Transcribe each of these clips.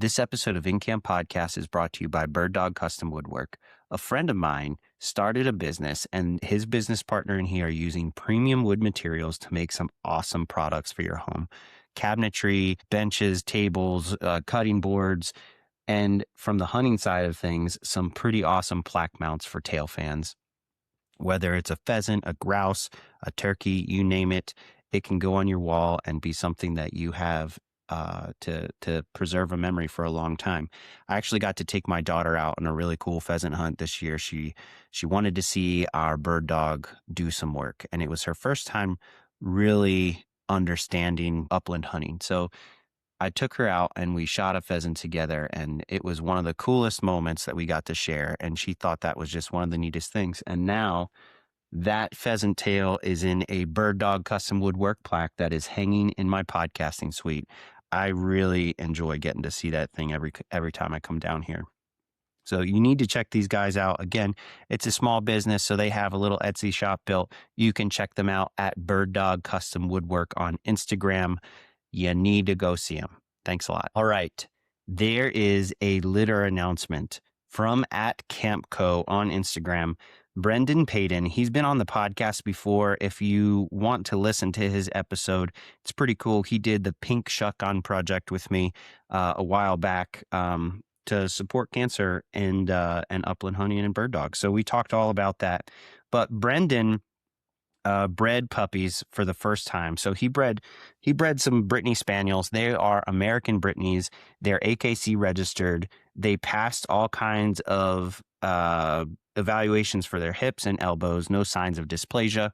This episode of InCamp Podcast is brought to you by Bird Dog Custom Woodwork. A friend of mine started a business, and his business partner and he are using premium wood materials to make some awesome products for your home. Cabinetry, benches, tables, cutting boards, and from the hunting side of things, some pretty awesome plaque mounts for tail fans. Whether it's a pheasant, a grouse, a turkey, you name it, it can go on your wall and be something that you have to preserve a memory for a long time. I actually got to take my daughter out on a really cool pheasant hunt this year. She wanted to see our bird dog do some work, and it was her first time really understanding upland hunting. So I took her out and we shot a pheasant together, and it was one of the coolest moments that we got to share. And she thought that was just one of the neatest things. And now that pheasant tail is in a Bird Dog Custom Woodwork plaque that is hanging in my podcasting suite. I really enjoy getting to see that thing every time I come down here. So you need to check these guys out. Again, it's a small business, so they have a little Etsy shop built. You can check them out at Bird Dog Custom Woodwork on Instagram. You need to go see them. Thanks a lot. All right. There is a litter announcement from @CampCo on Instagram. Brendan Payton, he's been on the podcast before. If you want to listen to his episode, it's pretty cool. He did the Pink Shuck-On project with me a while back to support cancer and upland hunting and bird dogs. So we talked all about that. But Brendan bred puppies for the first time. So he bred some Brittany Spaniels. They are American Brittany's. They're AKC registered. They passed all kinds of evaluations for their hips and elbows, no signs of dysplasia.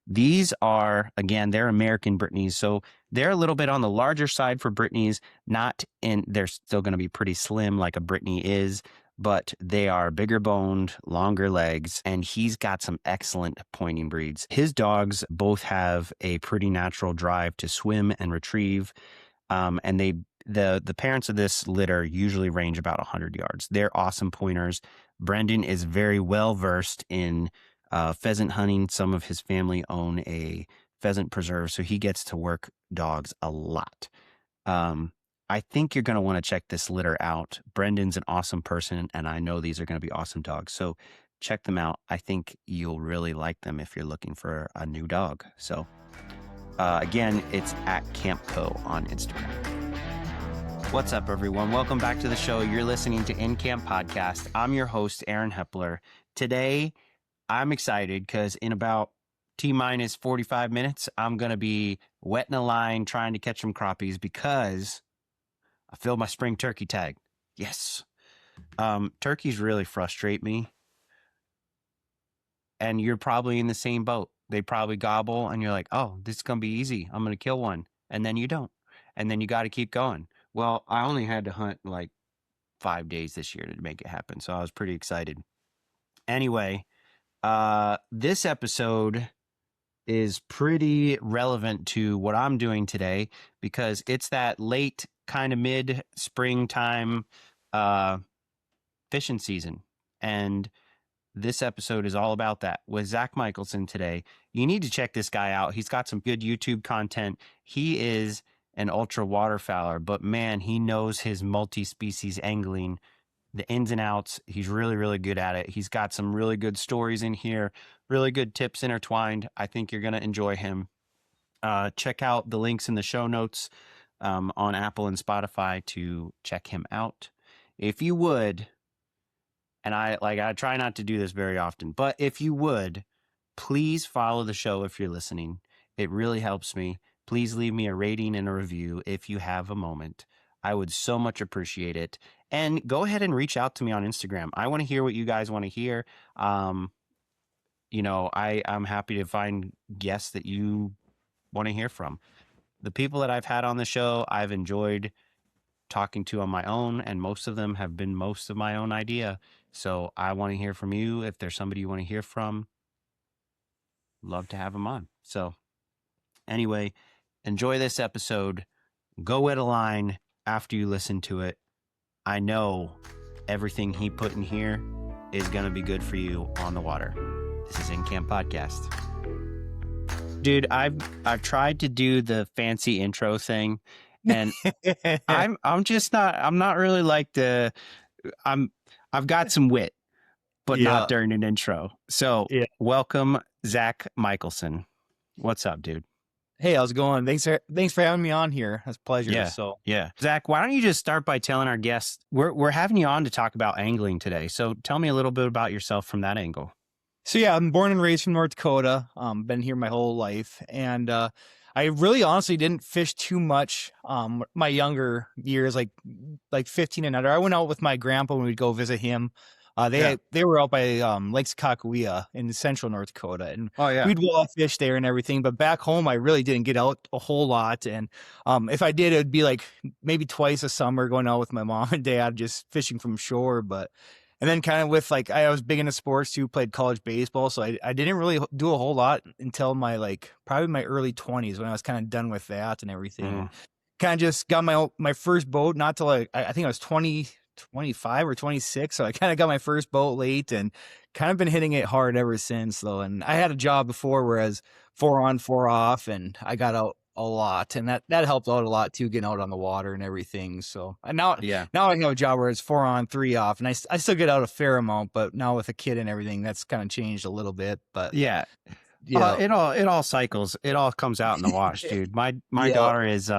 These are, again, they're American Brittany's. So they're a little bit on the larger side for Brittany's, they're still going to be pretty slim like a Brittany is, but they are bigger boned, longer legs, and he's got some excellent pointing breeds. His dogs both have a pretty natural drive to swim and retrieve, and the parents of this litter usually range about 100 yards. They're awesome pointers. Brendan is very well versed in pheasant hunting. Some of his family own a pheasant preserve, so he gets to work dogs a lot. I think you're going to want to check this litter out. Brendan's an awesome person, and I know these are going to be awesome dogs. So check them out. I think you'll really like them if you're looking for a new dog. So again, it's @CampCo on Instagram. What's up, everyone? Welcome back to the show. You're listening to InCamp Podcast. I'm your host, Aaron Hepler. Today, I'm excited because in about T-minus 45 minutes, I'm going to be wetting a line trying to catch some crappies because I filled my spring turkey tag. Yes. Turkeys really frustrate me. And you're probably in the same boat. They probably gobble and you're like, oh, this is going to be easy. I'm going to kill one. And then you don't. And then you got to keep going. Well, I only had to hunt like 5 days this year to make it happen. So I was pretty excited. Anyway, this episode is pretty relevant to what I'm doing today because it's that late kind of mid springtime fishing season. And this episode is all about that with Zach Michaelson today. You need to check this guy out. He's got some good YouTube content. He is an ultra waterfowler, but man, he knows his multi-species angling, the ins and outs. He's really, really good at it. He's got some really good stories in here, really good tips intertwined. I think you're going to enjoy him. Check out the links in the show notes on Apple and Spotify to check him out. If you would, and I try not to do this very often, but if you would, please follow the show if you're listening. It really helps me. Please leave me a rating and a review if you have a moment. I would so much appreciate it. And go ahead and reach out to me on Instagram. I want to hear what you guys want to hear. I'm happy to find guests that you want to hear from. The people that I've had on the show, I've enjoyed talking to on my own, and most of them have been most of my own idea. So I want to hear from you. If there's somebody you want to hear from, love to have them on. So anyway, enjoy this episode. Go wet a line after you listen to it. I know everything he put in here is going to be good for you on the water. This is InCamp Podcast. Dude, I've tried to do the fancy intro thing, And I'm not really like I've got some wit, but Yeah. not during an intro. So Yeah. welcome, Zach Michaelson. What's up, dude? Hey, how's it going? Thanks for having me on here. It's a pleasure. Yeah. So, Yeah. Zach, why don't you just start by telling our guests we're having you on to talk about angling today. So tell me a little bit about yourself from that angle. so yeah, I'm born and raised from North Dakota. Been here my whole life, and I really honestly didn't fish too much. My younger years, like 15 and under, I went out with my grandpa when we'd go visit him. Yeah. They were out by Lakes Kakawea in central North Dakota, and Oh yeah. we'd walleye fish there and everything. But back home, I really didn't get out a whole lot, and if I did, it'd be like maybe twice a summer going out with my mom and dad, just fishing from shore. But and then kind of with like I was big into sports too, played college baseball, so I didn't really do a whole lot until my like probably my early 20s when I was kind of done with that and everything. And Mm, kind of just got my first boat not till I think I was 25 or 26, so I kind of got my first boat late and kind of been hitting it hard ever since though. And I had a job before whereas 4 on 4 off, and I got out a lot, and that helped out a lot too, getting out on the water and everything. So and yeah. now I have a job where it's 4 on 3 off, and I still get out a fair amount, but now with a kid and everything, that's kind of changed a little bit. But Yeah. yeah, It all cycles. It all comes out in the wash, dude. My yeah, daughter is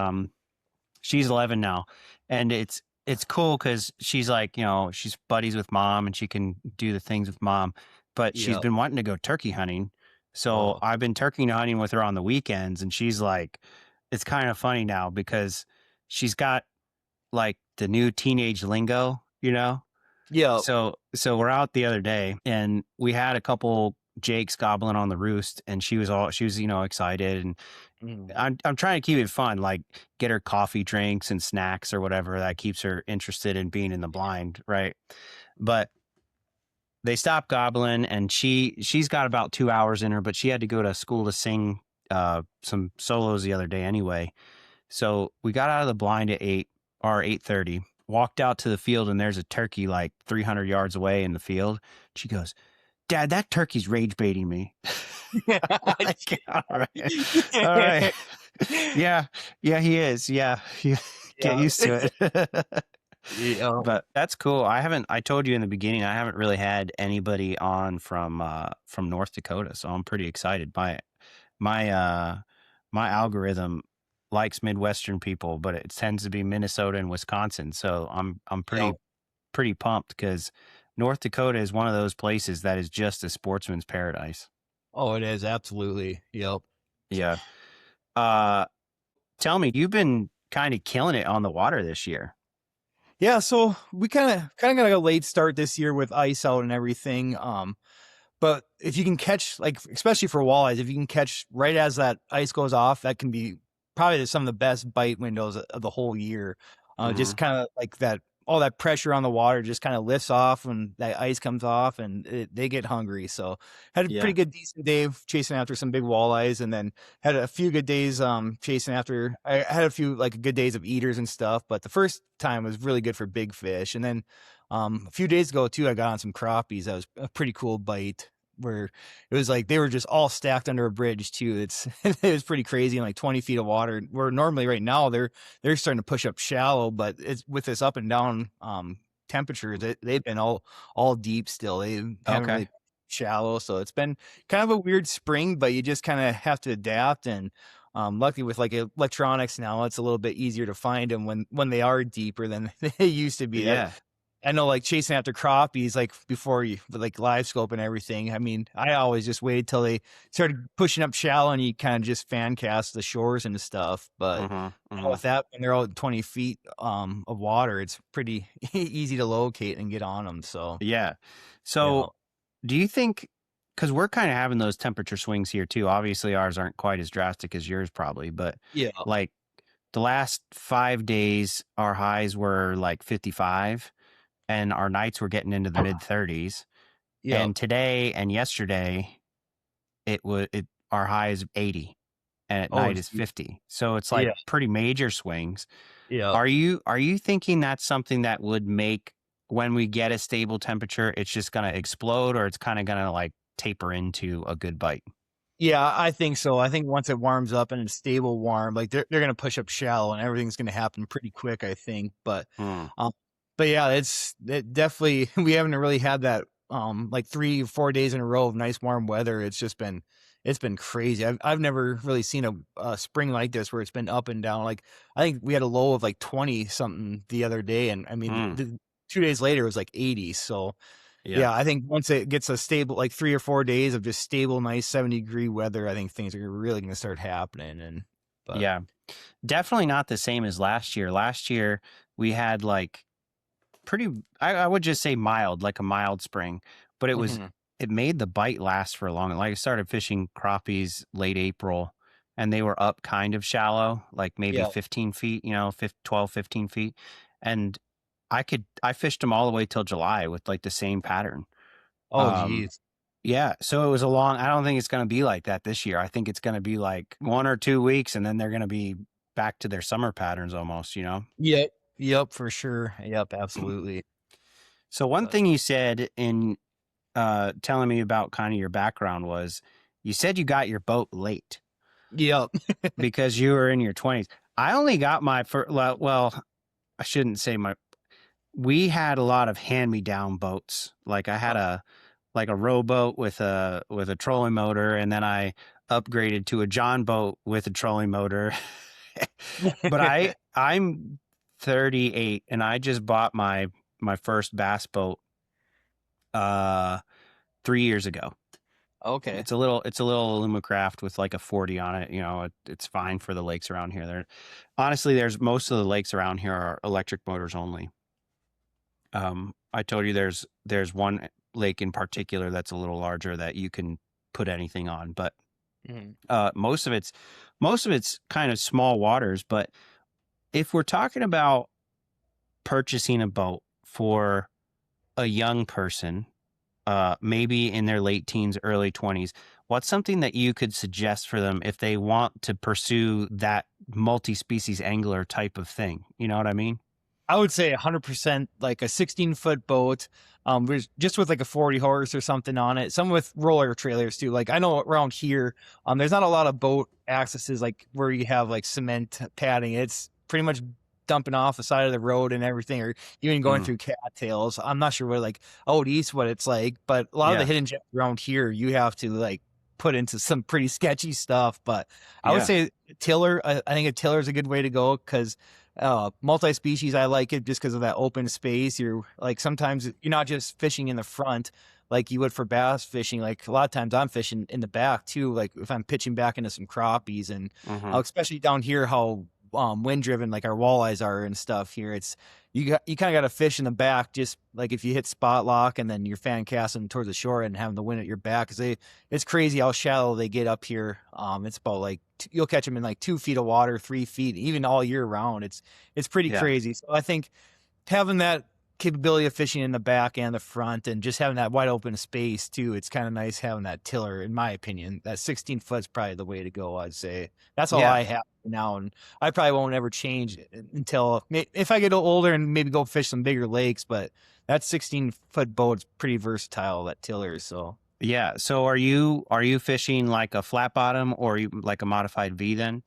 she's 11 now, and it's cool because she's like, she's buddies with mom and she can do the things with mom, but she's yeah. been wanting to go turkey hunting. So Oh, I've been turkey hunting with her on the weekends, and she's like, it's kind of funny now because she's got like the new teenage lingo, you know? yeah. So we're out the other day and we had a couple jakes gobbling on the roost, and she was excited, and Mm. I'm trying to keep it fun, like get her coffee drinks and snacks or whatever that keeps her interested in being in the blind, right? But they stopped gobbling, and she's got about 2 hours in her, but she had to go to school to sing some solos the other day anyway. So we got out of the blind at 8:30, walked out to the field, and there's a turkey like 300 yards away in the field. She goes, "Dad, that turkey's rage baiting me." Like, all right. All right. Yeah. Yeah, he is. Yeah. You get Yeah. used to it. Yeah. But that's cool. I told you in the beginning, I haven't really had anybody on from North Dakota, so I'm pretty excited. My my algorithm likes Midwestern people, but it tends to be Minnesota and Wisconsin. So I'm Yeah. pretty pumped because North Dakota is one of those places that is just a sportsman's paradise. Oh, it is absolutely. Yep. Yeah. Uh, Tell me, you've been kind of killing it on the water this year. Yeah, so we kind of got a late start this year with ice out and everything. But if you can catch, like, especially for walleyes, if you can catch right as that ice goes off, that can be probably some of the best bite windows of the whole year. Just Hmm. kind of like that, all that pressure on the water just kind of lifts off when that ice comes off, and they get hungry. So had a pretty Yeah. good decent day of chasing after some big walleyes, and then had a few good days chasing after. I had a few like good days of eaters and stuff, but the first time was really good for big fish, and then a few days ago too, I got on some crappies. That was a pretty cool bite where it was like they were just all stacked under a bridge too. It's it was pretty crazy in like 20 feet of water. Where normally right now they're starting to push up shallow, but it's with this up and down temperatures, they've been all deep still. They haven't Okay. really shallow, so it's been kind of a weird spring, but you just kind of have to adapt. And luckily with like electronics now, it's a little bit easier to find them when they are deeper than they used to be. That Yeah. I know, like chasing after crappies, like before you with like live scope and everything. I mean, I always just waited till they started pushing up shallow and you kind of just fan cast the shores and stuff. But Hmm. with that, when they're out 20 feet of water, it's pretty easy to locate and get on them. So Yeah. yeah, So do you think, because we're kind of having those temperature swings here too, obviously ours aren't quite as drastic as yours probably, but yeah, like the last 5 days, our highs were like 55 and our nights were getting into the mid 30s. yeah. And today and yesterday, our high is 80 and at Oh, night is gee. 50. So it's like Yeah, pretty major swings. yeah. Are you thinking that's something that would make, when we get a stable temperature, it's just going to explode, or it's kind of going to like taper into a good bite? Yeah, I think so. I think once it warms up and it's stable warm, like they're gonna push up shallow and everything's gonna happen pretty quick, I think. Hmm. Um, but yeah, it definitely we haven't really had that like 3 or 4 days in a row of nice warm weather. It's been crazy. I've never really seen a spring like this where it's been up and down. Like I think we had a low of like 20 something the other day, and I mean Hmm. 2 days later it was like 80. So Yeah. yeah, I think once it gets a stable, like 3 or 4 days of just stable, nice 70-degree weather, I think things are really going to start happening. But Yeah. Definitely not the same as last year. Last year we had like pretty, I would just say mild, like a mild spring, but mhm. it made the bite last for a long. Like I started fishing crappies late April and they were up kind of shallow, like maybe Yeah. 15 feet, 12, 15 feet. And I fished them all the way till July with like the same pattern. Oh, Um, geez. yeah. So it was I don't think it's going to be like that this year. I think it's going to be like 1 or 2 weeks and then they're going to be back to their summer patterns almost. Yep. Yep, for sure. Yep, absolutely. So one But thing you said in telling me about kind of your background was you said you got your boat late yep. because you were in your 20s. I only got my first, well, I shouldn't say we had a lot of hand-me-down boats. Like I had like a rowboat with a trolling motor, and then I upgraded to a John boat with a trolling motor. But I'm 38 and I just bought my first bass boat uh 3 years ago. Okay. It's a little Alumacraft with like a 40 on it. It's fine for the lakes around here. Honestly, there's most of the lakes around here are electric motors only. I told you there's one lake in particular that's a little larger that you can put anything on, but Mhm. most of it's kind of small waters. But if we're talking about purchasing a boat for a young person, maybe in their late teens, early 20s, what's something that you could suggest for them if they want to pursue that multi-species angler type of thing? You know what I mean? I would say 100% like a 16-foot boat, just with like a 40 horse or something on it. Some with roller trailers too. Like I know around here, there's not a lot of boat accesses like where you have like cement padding. It's pretty much dumping off the side of the road and everything, or even going Mm, through cattails. I'm not sure what like out east what it's like, but a lot of the yeah, hidden gems around here, you have to like put into some pretty sketchy stuff. But I would yeah, say tiller. I think a tiller is a good way to go because multi-species, I like it just because of that open space. You're like sometimes you're not just fishing in the front like you would for bass fishing. Like a lot of times I'm fishing in the back too, like if I'm pitching back into some crappies. And hmm, especially down here how wind driven like our walleyes are and stuff here, it's you kind of got to fish in the back, just like if you hit spot lock and then you're fan casting towards the shore and having the wind at your back, because it's crazy how shallow they get up here. It's about like you'll catch them in like 2 feet of water, 3 feet, even all year round. It's pretty yeah, crazy. So I think having that capability of fishing in the back and the front and just having that wide open space too, it's kind of nice having that tiller. In my opinion, that 16 foot is probably the way to go. I'd say that's all yeah. I have now, and I probably won't ever change until if I get older and maybe go fish some bigger lakes. But that 16-foot boat is pretty versatile, that tiller. So Yeah. So are you fishing like a flat bottom or you like a modified V then?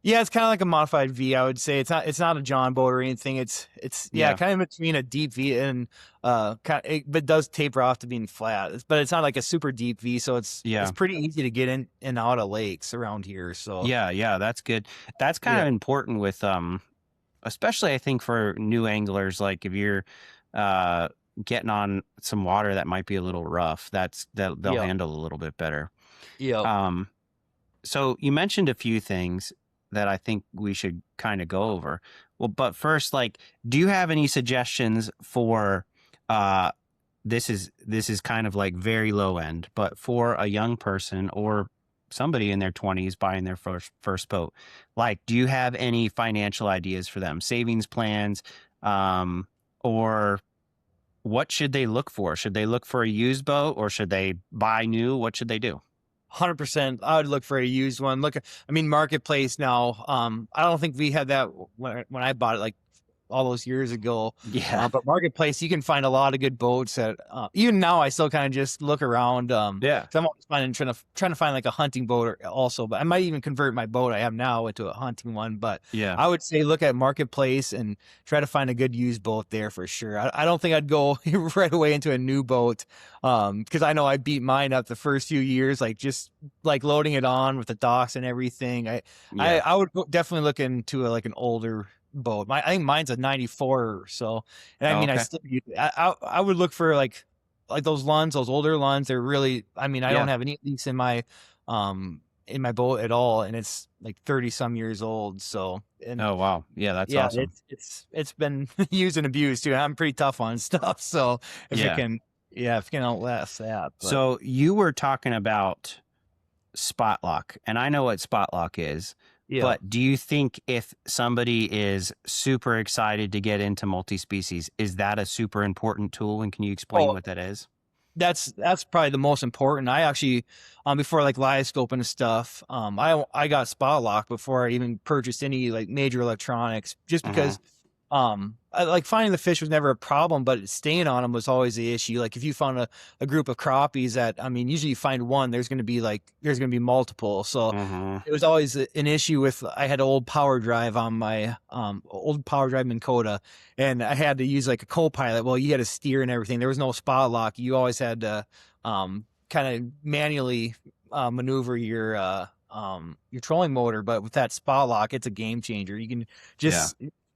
yeah, it's kind of like a modified V. I would say it's not a John boat or anything. It's yeah, Yeah. kind of between a deep V and but it does taper off to being flat. But it's not like a super deep V, so it's Yeah. pretty easy to get in and out of lakes around here. So Yeah. Yeah. That's good. That's kind yeah, of important with especially I think for new anglers, like if you're uh getting on some water that might be a little rough, that they'll yeah, handle a little bit better. yeah. Um so you mentioned a few things that I think we should kind of go over. Well, but first, like, do you have any suggestions for uh this is kind of like very low end, but for a young person or somebody in their 20s buying their first boat, like, do you have any financial ideas for them, savings plans, um, or what should they look for? Should they look for a used boat or should they buy new? What should they do? 100%. I would look for a used one. I mean, marketplace now. I don't think we had that when I bought it. Like all those years ago. Yeah. But Marketplace, you can find a lot of good boats that even now I still kind of just look around. Yeah. So I'm always trying to find like a hunting boat also, but I might even convert my boat I have now into a hunting one. But Yeah. I would say look at Marketplace and try to find a good used boat there for sure. I don't think I'd go right away into a new boat, because I know I beat mine up the first few years, like just like loading it on with the docks and everything. Yeah. I would definitely look into like an older boat. I think mine's a 94 or so. And I Oh, mean, okay. I would look for like those Lunds, those older Lunds. They're really, I mean, I Yeah. don't have any leaks in my boat at all. And it's like 30 some years old. So, and Oh, wow. Yeah, that's yeah, awesome. it's been used and abused too. I'm pretty tough on stuff. So if it Yeah. can, yeah, if it can outlast that. But So you were talking about spot lock, and I know what spot lock is, yeah. but do you think if somebody is super excited to get into multi-species, is that a super important tool? And can you explain Oh, what that is? that's probably the most important. I actually, before like live scoping and stuff, I got spot lock before I even purchased any like major electronics, just Mm-hmm. because I, like finding the fish was never a problem, but staying on them was always the issue. Like if you found a group of crappies that, I mean, usually you find one, there's going to be multiple. So Mm-hmm. it was always an issue with, I had an old power drive on my old power drive Minn Kota, and I had to use like a co-pilot. Well, you had to steer and everything. There was no spot lock. You always had to kind of manually maneuver your trolling motor. But with that spot lock, it's a game changer. You can just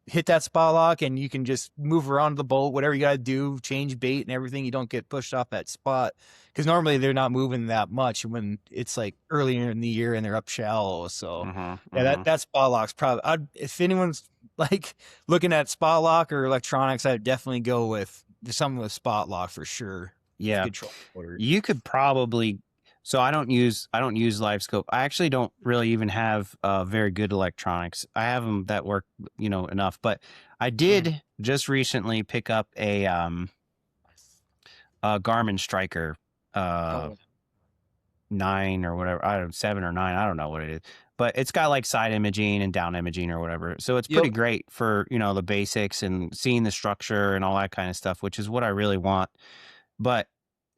hit that spot lock and you can just move around the boat, whatever you got to do, change bait and everything. You don't get pushed off that spot, because normally they're not moving that much when it's like earlier in the year and they're up shallow. So Mm-hmm. yeah, Mm-hmm. that spot lock's probably, if anyone's like looking at spot lock or electronics, I'd definitely go with some of the spot lock for sure. Yeah. Good troll motor. You could probably, so I don't use live scope. I actually don't really even have very good electronics. I have them that work, enough, but I did just recently pick up a Garmin Striker 9 or whatever. I don't know, 7 or 9. I don't know what it is, but it's got like side imaging and down imaging or whatever. So it's pretty great for, the basics and seeing the structure and all that kind of stuff, which is what I really want. But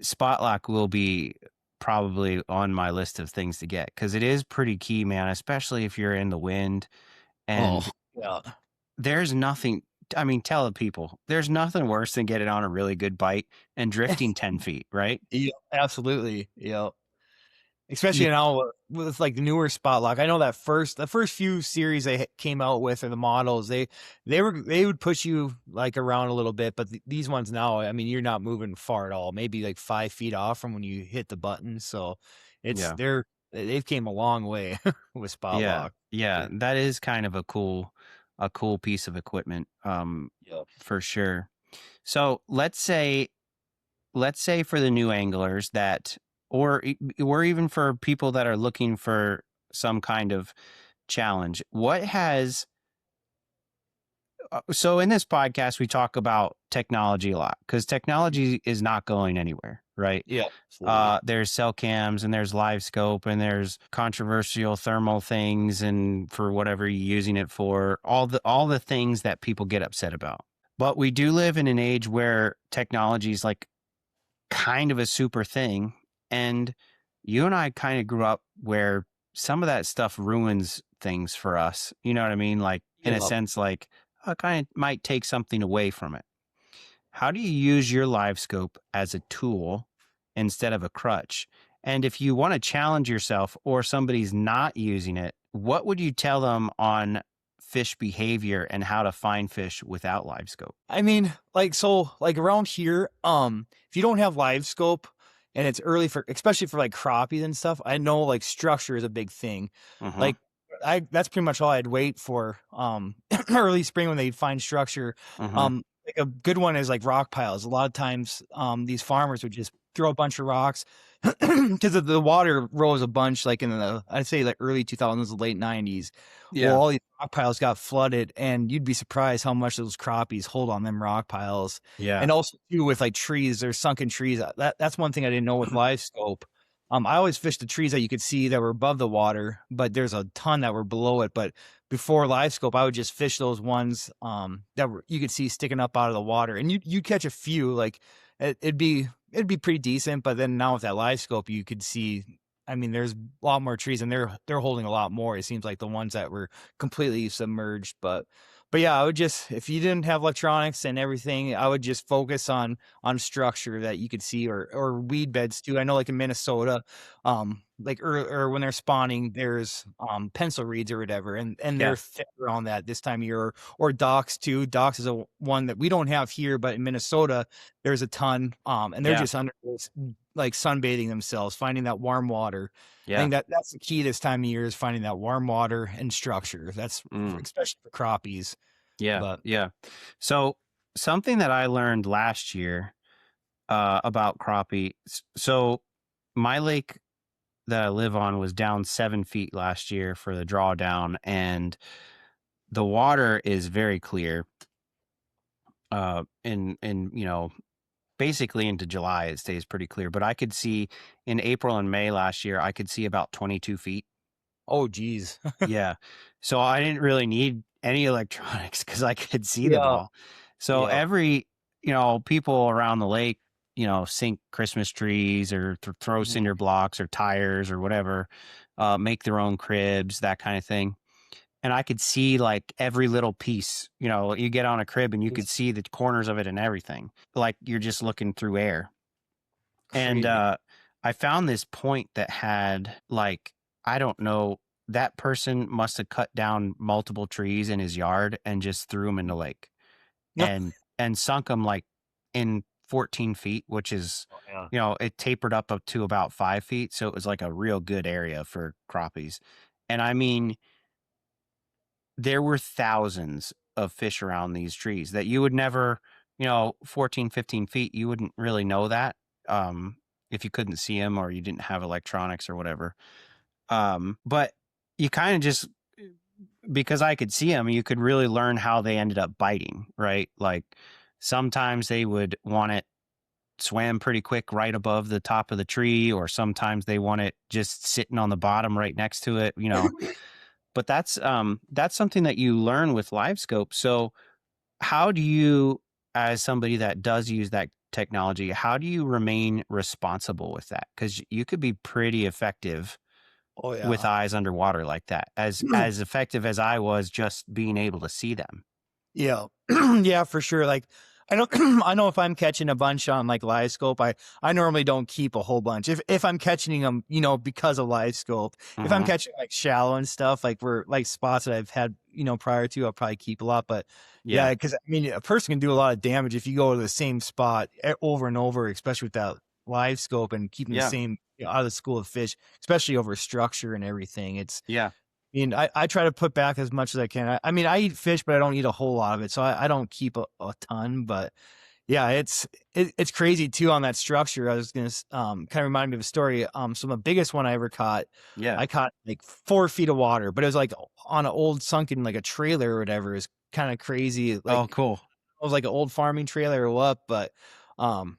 spot lock will be probably on my list of things to get, because it is pretty key, man, especially if you're in the wind. And there's nothing, I mean, tell the people, there's nothing worse than getting on a really good bite and drifting 10 feet, right? Yeah, absolutely. Yeah. Especially You, now with like the newer spot lock. I know that the first few series they came out with, or the models, they would push you like around a little bit, but these ones now, I mean, you're not moving far at all, maybe like 5 feet off from when you hit the button. So they've came a long way with spot lock. Yeah, that is kind of a cool piece of equipment, for sure. So let's say for the new anglers that, or even for people that are looking for some kind of challenge, so in this podcast, we talk about technology a lot, because technology is not going anywhere, right? Yeah. There's cell cams and there's live scope and there's controversial thermal things, and for whatever you're using it for, all the things that people get upset about. But we do live in an age where technology is like kind of a super thing. And you and I kind of grew up where some of that stuff ruins things for us. You know what I mean? Like, in a sense, like, I kind of might take something away from it. How do you use your live scope as a tool instead of a crutch? And if you want to challenge yourself, or somebody's not using it, what would you tell them on fish behavior and how to find fish without live scope? I mean, like, so like around here, if you don't have live scope and it's early especially for like crappies and stuff, I know like structure is a big thing. Mm-hmm. Like that's pretty much all I'd wait for, early spring when they find structure. Mm-hmm. Like a good one is like rock piles. A lot of times, these farmers would just throw a bunch of rocks because the water rose a bunch, like in I'd say like early 2000s, late 90s. Yeah. Well, all these rock piles got flooded, and you'd be surprised how much those crappies hold on them rock piles. Yeah. And also too with like trees, there's sunken trees. That's one thing I didn't know with live scope. I always fished the trees that you could see that were above the water, but there's a ton that were below it. But before live scope, I would just fish those ones that were you could see sticking up out of the water, and you catch a few like it'd be pretty decent. But then now with that live scope, you could see. I mean, there's a lot more trees, and they're holding a lot more. It seems like the ones that were completely submerged, but yeah, I would just if you didn't have electronics and everything, I would just focus on structure that you could see or weed beds too. I know like in Minnesota, like or when they're spawning, there's pencil reeds or whatever, and Yeah. they're thicker on that this time of year or docks too. Docks is a one that we don't have here, but in Minnesota there's a ton. And they're Yeah. just under this, like sunbathing themselves, finding that warm water. I Yeah. think that's the key this time of year is finding that warm water and structure. That's Mm. especially for crappies. Yeah. But Yeah. So something that I learned last year about crappie. So my lake that I live on was down 7 feet last year for the drawdown, and the water is very clear. In basically into July it stays pretty clear, but I could see in April and May last year I could see about 22 feet. oh geez. Yeah. So I didn't really need any electronics because I could see them Yeah. all. So Yeah. every, people around the lake, sink Christmas trees or throw Mhm. cinder blocks or tires or whatever, make their own cribs, that kind of thing. And I could see like every little piece, you get on a crib and you could It's see the corners of it and everything. Like you're just looking through air. And crazy. I found this point that had like, I don't know, that person must have cut down multiple trees in his yard and just threw them in the lake No. and sunk them like in 14 feet, which is, Oh, yeah. it tapered up to about 5 feet. So it was like a real good area for crappies. And I mean, there were thousands of fish around these trees that you would never, 14, 15 feet, you wouldn't really know that um, if you couldn't see them or you didn't have electronics or whatever. But you kind of just, because I could see them, you could really learn how they ended up biting, right? Like sometimes they would want it swam pretty quick right above the top of the tree, or sometimes they want it just sitting on the bottom right next to it. But that's something that you learn with live scope. So how do you, as somebody that does use that technology, how do you remain responsible with that? Because you could be pretty effective Oh with yeah. eyes underwater like that, as effective as I was just being able to see them. Yeah. Yeah, for sure. Like I know I know if I'm catching a bunch on like live scope, I normally don't keep a whole bunch. If I'm catching them, because of live scope. If I'm Hmm. catching like shallow and stuff, like we're like spots that I've had, prior to, I'll probably keep a lot. But Yeah. yeah, because I mean a person can do a lot of damage if you go to the same spot over and over, especially with that live scope and keeping the Yeah. same out of the school of fish, especially over structure and everything. Yeah. I mean, I try to put back as much as I can. I mean, I eat fish, but I don't eat a whole lot of it, so I don't keep a ton. But yeah, it's crazy too on that structure. I was gonna kind of remind me of a story. So the biggest one I ever caught, Yeah. I caught like 4 feet of water, but it was like on an old sunken like a trailer or whatever. It's kind of crazy. Like Oh, cool. it was like an old farming trailer or what, but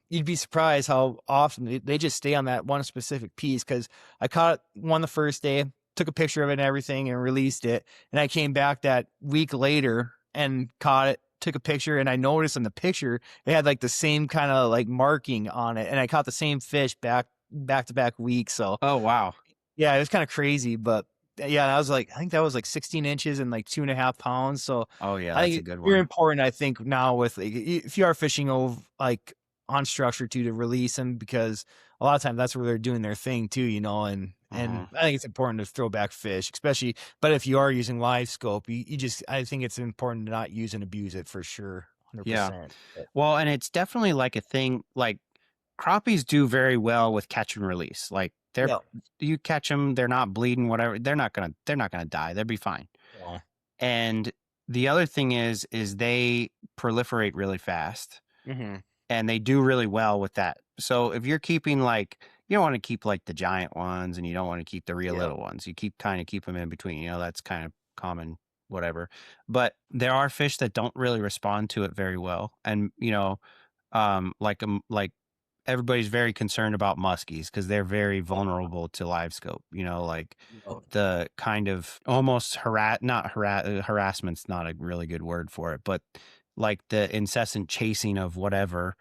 you'd be surprised how often they just stay on that one specific piece. Because I caught one the first day, took a picture of it and everything, and released it. And I came back that week later and caught it, took a picture, and I noticed in the picture it had like the same kind of like marking on it, and I caught the same fish back to back weeks. So Oh, wow. yeah, it was kind of crazy, but yeah, I think that was like 16 inches and like 2.5 pounds. So Oh, yeah. I That's a think good you're one. important. I think now with like, if you are fishing over like on structure to release them, because a lot of times that's where they're doing their thing too, and Hmm. I think it's important to throw back fish, especially. But if you are using live scope, you just I think it's important to not use and abuse it for sure, Yeah. 100%. Well, and it's definitely like a thing. Like crappies do very well with catch and release. Like Yeah. you catch them, they're not bleeding, whatever. They're not gonna die. They'll be fine. Yeah. And the other thing is they proliferate really fast, Hmm. and they do really well with that. So if you're keeping like, you don't want to keep like the giant ones and you don't want to keep the real Yeah. little ones. You keep them in between, that's kind of common, whatever. But there are fish that don't really respond to it very well. And, like everybody's very concerned about muskies because they're very vulnerable to live scope, like Yeah. the kind of almost harassment's not a really good word for it, but like the incessant chasing of whatever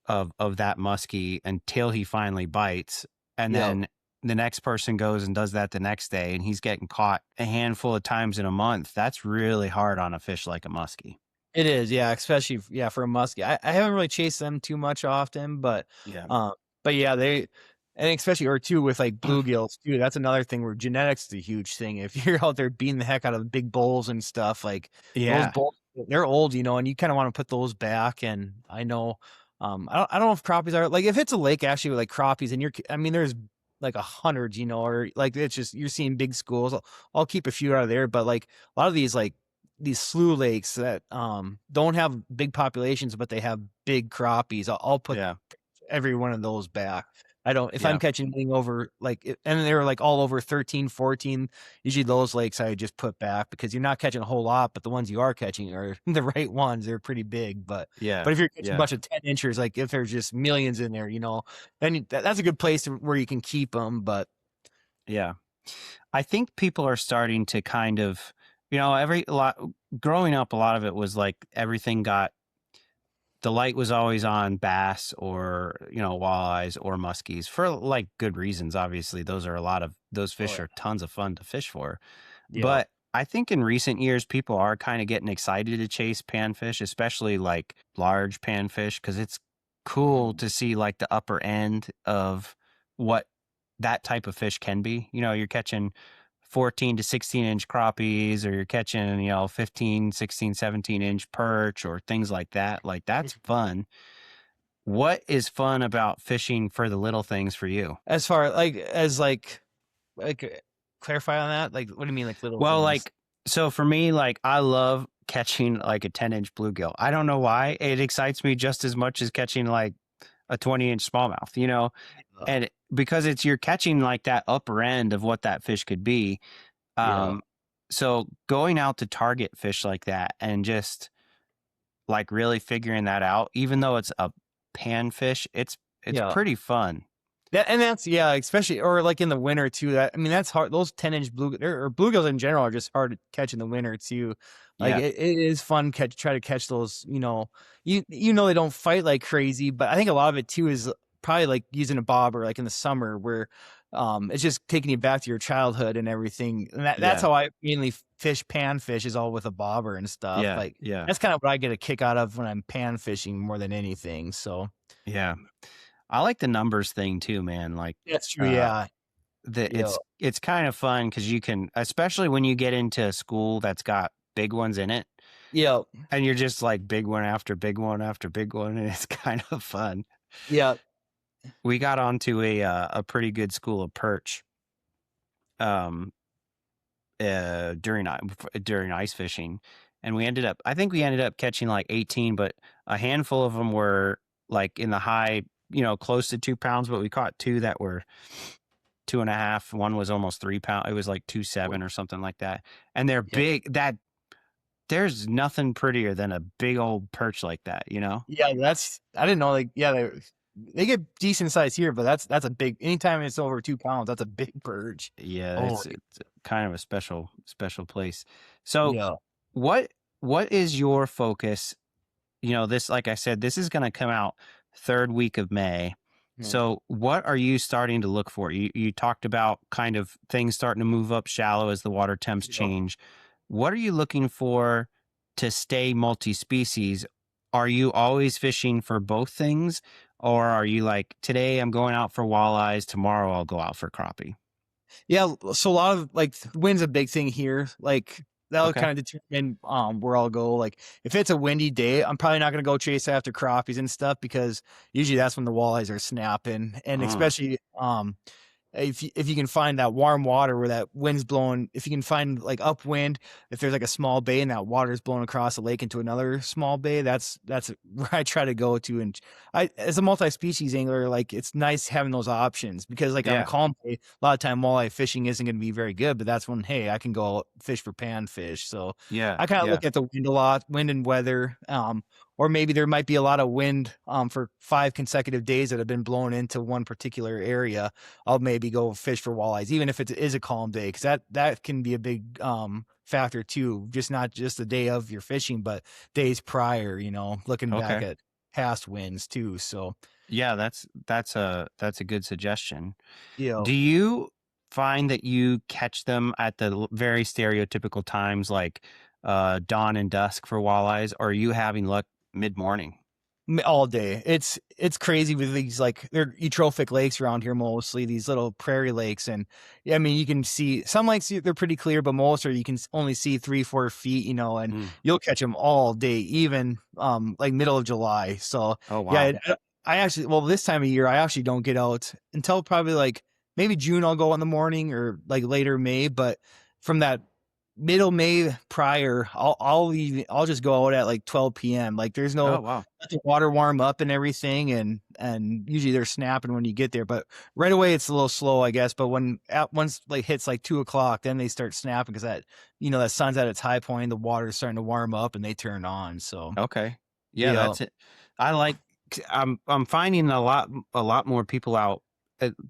of that muskie until he finally bites. And Yeah. then the next person goes and does that the next day and he's getting caught a handful of times in a month. That's really hard on a fish like a muskie. It is, yeah, especially for a muskie. I haven't really chased them too much often, Yeah. um, but yeah, and especially or too with like bluegills too. That's another thing where genetics is a huge thing. If you're out there beating the heck out of big bulls and stuff, like those Yeah. bulls, they're old, and you kind of want to put those back. And I know, I don't know if crappies are like if it's a lake actually with like crappies, and I mean, there's like 100, or like it's just you're seeing big schools. I'll keep a few out of there, but like a lot of these like these slough lakes that don't have big populations, but they have big crappies. I'll put Yeah. every one of those back. I don't, if Yeah. I'm catching anything over like, and they're like all over 13, 14, usually those lakes I just put back because you're not catching a whole lot, but the ones you are catching are the right ones. They're pretty big, but Yeah. if you're catching a Yeah. bunch of 10 inchers, like if there's just millions in there, then that's a good place where you can keep them. But Yeah. I think people are starting to kind of, growing up, a lot of it was like everything the light was always on bass or, walleyes or muskies for like good reasons. Obviously, those fish are tons of fun to fish for. yeah, But I think in recent years, people are kind of getting excited to chase panfish, especially like large panfish, because it's cool to see like the upper end of what that type of fish can be. You're catching 14 to 16 inch crappies, or you're catching, 15, 16, 17-inch perch or things like that. Like that's fun. What is fun about fishing for the little things for you? as far as clarify on that. Like, what do you mean, like little Well, things? so for me, like I love catching like a 10-inch bluegill. I don't know why. It excites me just as much as catching like a 20-inch smallmouth, and because you're catching like that upper end of what that fish could be. Yeah. So going out to target fish like that and just like really figuring that out, even though it's a panfish, it's Yeah. pretty fun. That's especially or like in the winter too. That's hard. Those 10-inch or bluegills in general are just hard to catch in the winter too. Like Yeah. it is fun try to catch those. They don't fight like crazy, but I think a lot of it too is probably like using a bobber like in the summer where it's just taking you back to your childhood and everything. And that's Yeah. how I mainly fish panfish is all with a bobber and stuff. Yeah. Like Yeah. that's kind of what I get a kick out of when I'm pan fishing more than anything. So Yeah. I like the numbers thing too, man. Like, that's true. Yeah. Yeah. it's kind of fun because you can, especially when you get into a school that's got big ones in it, Yeah. and you're just like big one after big one after big one, and it's kind of fun. Yeah. We got onto a pretty good school of perch, during ice fishing, and I think we ended up catching like 18, but a handful of them were like in the high, close to 2 pounds, but we caught two that were 2.5. One was almost 3 pounds. It was like 2.7 or something like that. And they're big. That there's nothing prettier than a big old perch like that, Yeah, I didn't know. Like, they get decent size here, but that's a big. Anytime it's over 2 pounds, that's a big perch. Yeah, Oh, it's kind of a special place. So yeah, what is your focus? This, like I said, this is going to come out third week of May. yeah, So what are you starting to look for? You talked about kind of things starting to move up shallow as the water temps yeah. change. What are you looking for to stay multi-species? Are you always fishing for both things? Or are you like, today I'm going out for walleyes, tomorrow I'll go out for crappie? Yeah, so a lot of like wind's a big thing here. Like that'll Okay. kind of determine where I'll go. Like if it's a windy day, I'm probably not gonna go chase after crappies and stuff because usually that's when the walleyes are snapping, and especially if you can find that warm water where that wind's blowing, if you can find like upwind, if there's like a small bay and that water's blowing across the lake into another small bay, that's where I try to go to. And as a multi-species angler, like it's nice having those options because like on a Yeah. calm day, a lot of time walleye fishing isn't going to be very good, but that's when, hey, I can go fish for panfish. So Yeah. I kind of Yeah. look at the wind a lot, wind and weather. or maybe there might be a lot of wind for 5 consecutive days that have been blown into one particular area. I'll maybe go fish for walleyes, even if it is a calm day, because that can be a big factor too. Just not just the day of your fishing, but days prior. Looking back Okay. at past winds too. So Yeah, that's a good suggestion. yeah. Do you find that you catch them at the very stereotypical times like dawn and dusk for walleyes, or are you having luck mid-morning? All day. It's crazy with these, like, they're eutrophic lakes around here, mostly these little prairie lakes. And yeah, I mean, you can see some lakes, they're pretty clear, but most are, you can only see 3-4 feet, and Mm. you'll catch them all day, even like middle of July. So Oh, yeah, wow. I actually, well, this time of year I actually don't get out until probably like maybe June. I'll go in the morning, or like later May, but from that middle May prior, I'll just go out at like 12 p.m. Like, there's Oh, no, wow. let the water warm up and everything, and usually they're snapping when you get there. But right away it's a little slow, I guess. But once like hits like 2 o'clock, then they start snapping, because that sun's at its high point, the water's starting to warm up, and they turn on. So Okay. Yeah, yeah, that's it. I like I'm finding a lot more people out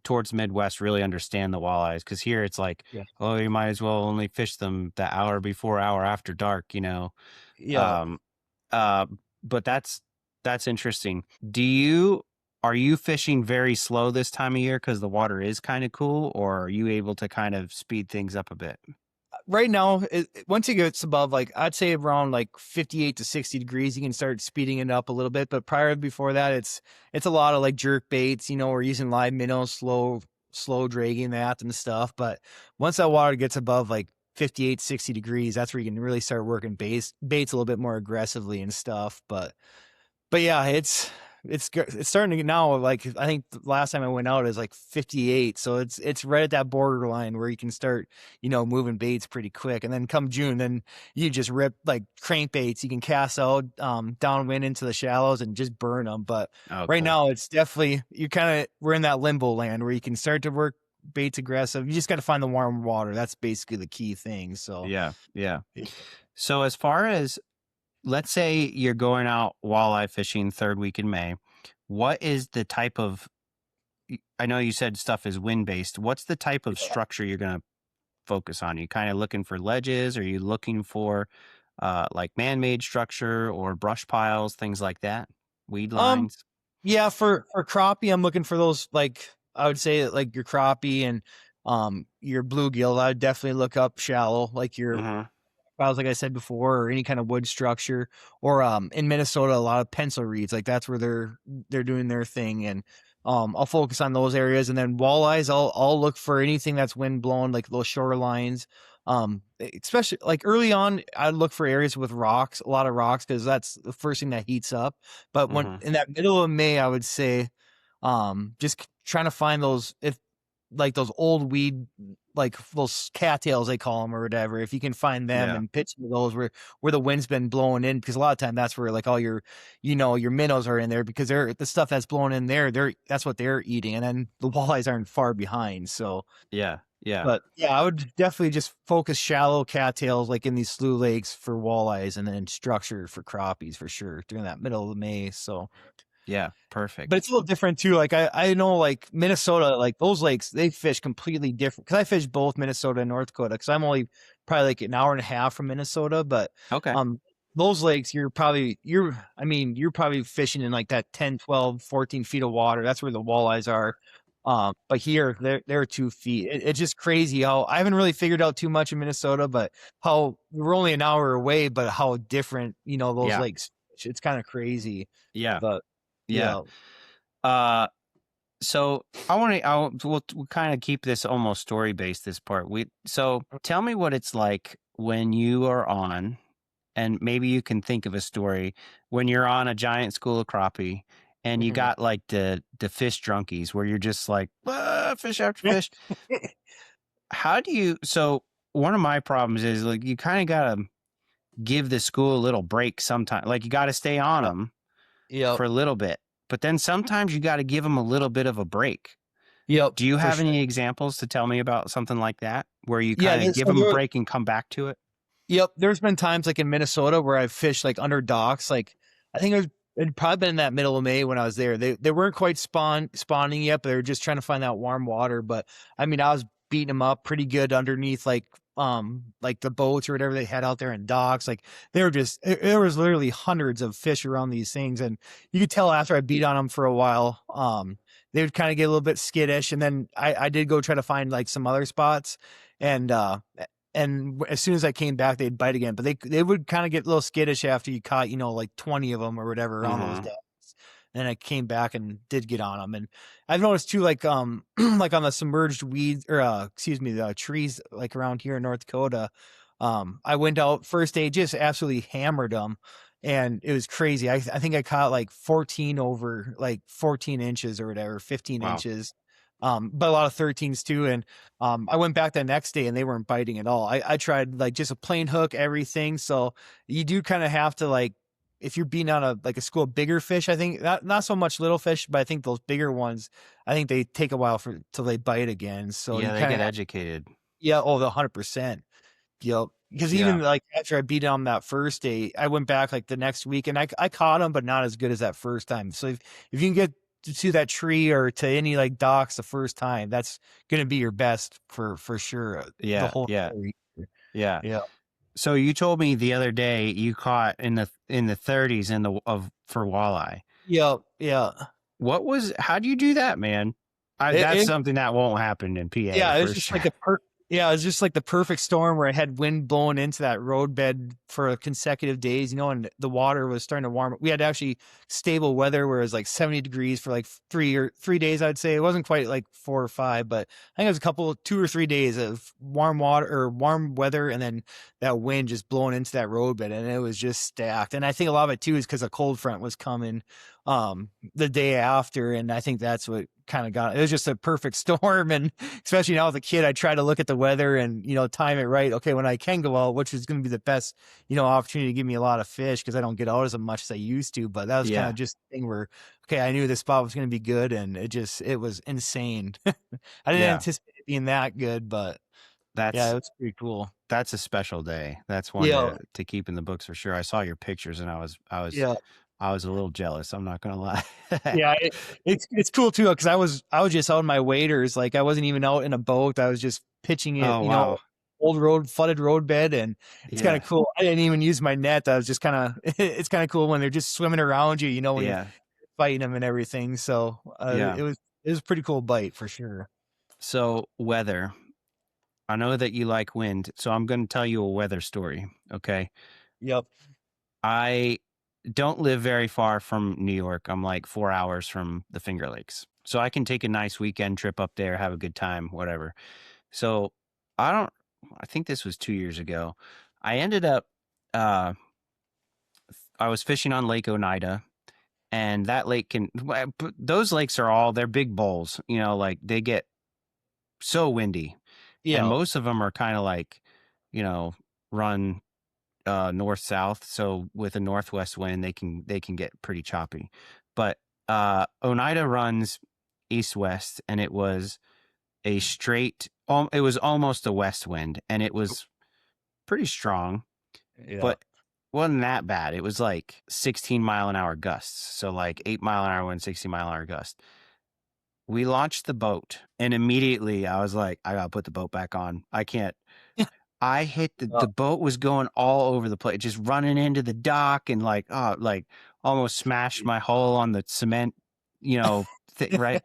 towards Midwest really understand the walleyes, because here it's like, yeah, oh, you might as well only fish them the hour before, hour after dark. yeah. Um uh but that's interesting. Are you fishing very slow this time of year because the water is kind of cool, or are you able to kind of speed things up a bit? Right now, once it gets above, like, I'd say around like 58 to 60 degrees, you can start speeding it up a little bit. But before that, it's a lot of like jerk baits. We're using live minnows, slow dragging that and stuff. But once that water gets above like 58, 60 degrees, that's where you can really start working baits a little bit more aggressively and stuff. But yeah, it's starting to get now. Like, I think the last time I went out is like 58, so it's right at that borderline where you can start, moving baits pretty quick. And then come June, then you just rip like crankbaits. You can cast out downwind into the shallows and just burn them. But Oh, right cool. now, it's definitely, we're in that limbo land where you can start to work baits aggressive. You just got to find the warm water. That's basically the key thing. So Yeah, yeah. yeah. So as far as, let's say you're going out walleye fishing third week in May, what is the type of, I know you said stuff is wind based. What's the type of structure you're going to focus on? Are you kind of looking for ledges? Are you looking for like man-made structure or brush piles, things like that? Weed Um, lines? Yeah, for crappie, I'm looking for those, like, I would say like your crappie and your bluegill. I would definitely look up shallow, like your Hmm. piles, like I said before, or any kind of wood structure. Or in Minnesota, a lot of pencil reeds, like that's where they're doing their thing. And I'll focus on those areas. And then walleyes, I'll look for anything that's wind blown, like those shorelines. Especially like early on, I'd look for areas with rocks, a lot of rocks, because that's the first thing that heats up. But when Hmm. in that middle of May, I would say, just trying to find those, if like those old weed, like those cattails they call them or whatever. If you can find them Yeah. and pitch into those where the wind's been blowing in, because a lot of time that's where like all your minnows are in there, because they're the stuff that's blowing in there. That's what they're eating, and then the walleyes aren't far behind. So, Yeah. Yeah. but yeah, I would definitely just focus shallow cattails like in these slough lakes for walleyes, and then structure for crappies for sure during that middle of May. So, Yeah. but Perfect. it's a little different too. Like, I know like Minnesota, like those lakes, they fish completely different. Cause I fish both Minnesota and North Dakota. Cause I'm only probably like an hour and a half from Minnesota. But Okay. um those lakes, you're probably fishing in like that 10, 12, 14 feet of water. That's where the walleyes are. But here they're 2 feet. It's just crazy how I haven't really figured out too much in Minnesota, but how we're only an hour away, but how different, those Yeah. lakes. It's kind of crazy. Yeah. But Yeah. yeah. Uh, So we'll kind of keep this almost story based this part. So tell me what it's like when you are on, and maybe you can think of a story when you're on a giant school of crappie and you Mhm. got like the fish drunkies where you're just like, fish after fish. So one of my problems is like, you kind of got to give the school a little break sometime. Like, you got to stay on Yep. them Yep. for a little bit, but then sometimes you got to give them a little bit of a break. Yep. Do you For have sure. any examples to tell me about something like that, where you Yeah. kind of give them a break and come back to it? Yep. There's been times like in Minnesota where I've fished like under docks. Like, I think it'd probably been in that middle of May when I was there. They weren't quite spawning yet, but they were just trying to find that warm water. But I mean, I was beating them up pretty good underneath like the boats or whatever they had out there in docks. Like they were just there was literally hundreds of fish around these things, and you could tell after I beat on them for a while, they would kind of get a little bit skittish. And then I did go try to find like some other spots, and as soon as I came back, they'd bite again. But they would kind of get a little skittish after you caught, like 20 of them or whatever around those Mm-hmm. days. And I came back and did get on them. And I've noticed too, like like on the submerged weeds or excuse me, the trees like around here in North Dakota. I went out first day, just absolutely hammered them, and it was crazy. I think I caught like 14 over like 14 inches or whatever, 15 Wow. inches. But a lot of 13s too. And I went back the next day and they weren't biting at all. I tried like just a plain hook, everything. So you do kind of have to like, if you're beating on a school of bigger fish, I think not so much little fish, but I think those bigger ones, I think they take a while till they bite again. So you Yeah, they kind get of educated. yeah, oh, the 100%. Yep. Because Yeah. even like after I beat on that first day, I went back like the next week and I caught them, but not as good as that first time. So if you can get to that tree or to any like docks the first time, that's gonna be your best for sure. The Yeah. whole Yeah. year. Yeah. Yeah. So you told me the other day you caught in the 30s for walleye. Yeah. Yeah. How do you do that, man? That's It something that won't happen in PA Yeah, it was for just sure. like yeah, it was just like the perfect storm where I had wind blowing into that roadbed for consecutive days, and the water was starting to warm up. We had actually stable weather where it was like 70 degrees for like 3 days, I'd say. It wasn't quite like 4 or 5, but I think it was 2 or 3 days of warm water or warm weather, and then that wind just blowing into that roadbed, and it was just stacked. And I think a lot of it too is because a cold front was coming the day after, and I think that's what kind of got it. It was just a perfect storm. And especially now as a kid, I try to look at the weather and time it right. Okay, when I can go out, which is going to be the best opportunity to give me a lot of fish, because I don't get out as much as I used to. But that was kind Yeah. of just a thing where, okay, I knew this spot was going to be good, and it was insane. I didn't Yeah. anticipate it being that good, but yeah, That's it was pretty cool. that's a special day. That's one Yeah, to keep in the books for sure. I saw your pictures and yeah. I was a little jealous. I'm not gonna lie. Yeah, it's cool too, because I was just out in my waders, like I wasn't even out in a boat. I was just pitching it, Oh wow. old flooded road bed, and it's kind of Yeah. cool. I didn't even use my net. I was just kind of it's kind of cool when they're just swimming around you, when you're Yeah. fighting them and everything. So Yeah. it was a pretty cool bite for sure. So weather. I know that you like wind, so I'm going to tell you a weather story. Okay. Yep. I don't live very far from New York. I'm like 4 hours from the Finger Lakes. So I can take a nice weekend trip up there, have a good time, whatever. So I don't, I think this was 2 years ago. I ended up, uh, I was fishing on Lake Oneida, and that lake those lakes they're big bowls, like they get so windy, and Yeah. most of them are kind of like, run north south. So with a northwest wind, they can get pretty choppy. But Oneida runs east west, and it was a straight. It was almost a west wind, and it was pretty strong, Yeah. but wasn't that bad. It was like 16-mile-an-hour gusts, so like 8-mile-an-hour wind, 16-mile-an-hour gust. We launched the boat, and immediately I was like, I gotta put the boat back on. I can't. I hit the boat was going all over the place, just running into the dock, and like almost smashed my hull on the cement, right?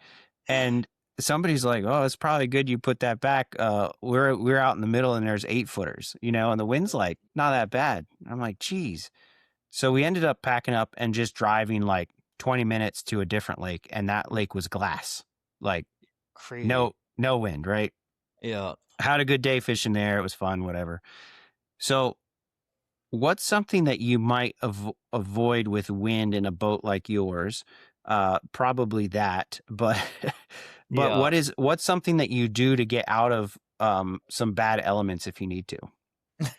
And somebody's like, "Oh, it's probably good you put that back." We're out in the middle, and there's 8-footers, and the wind's like not that bad. I'm like, "Geez." So we ended up packing up and just driving like 20 minutes to a different lake, and that lake was glass, like Crazy. no wind, right? Yeah. Had a good day fishing there. It was fun, whatever. So, what's something that you might avoid with wind in a boat like yours? Probably that, but but Yeah. what's something that you do to get out of some bad elements if you need to?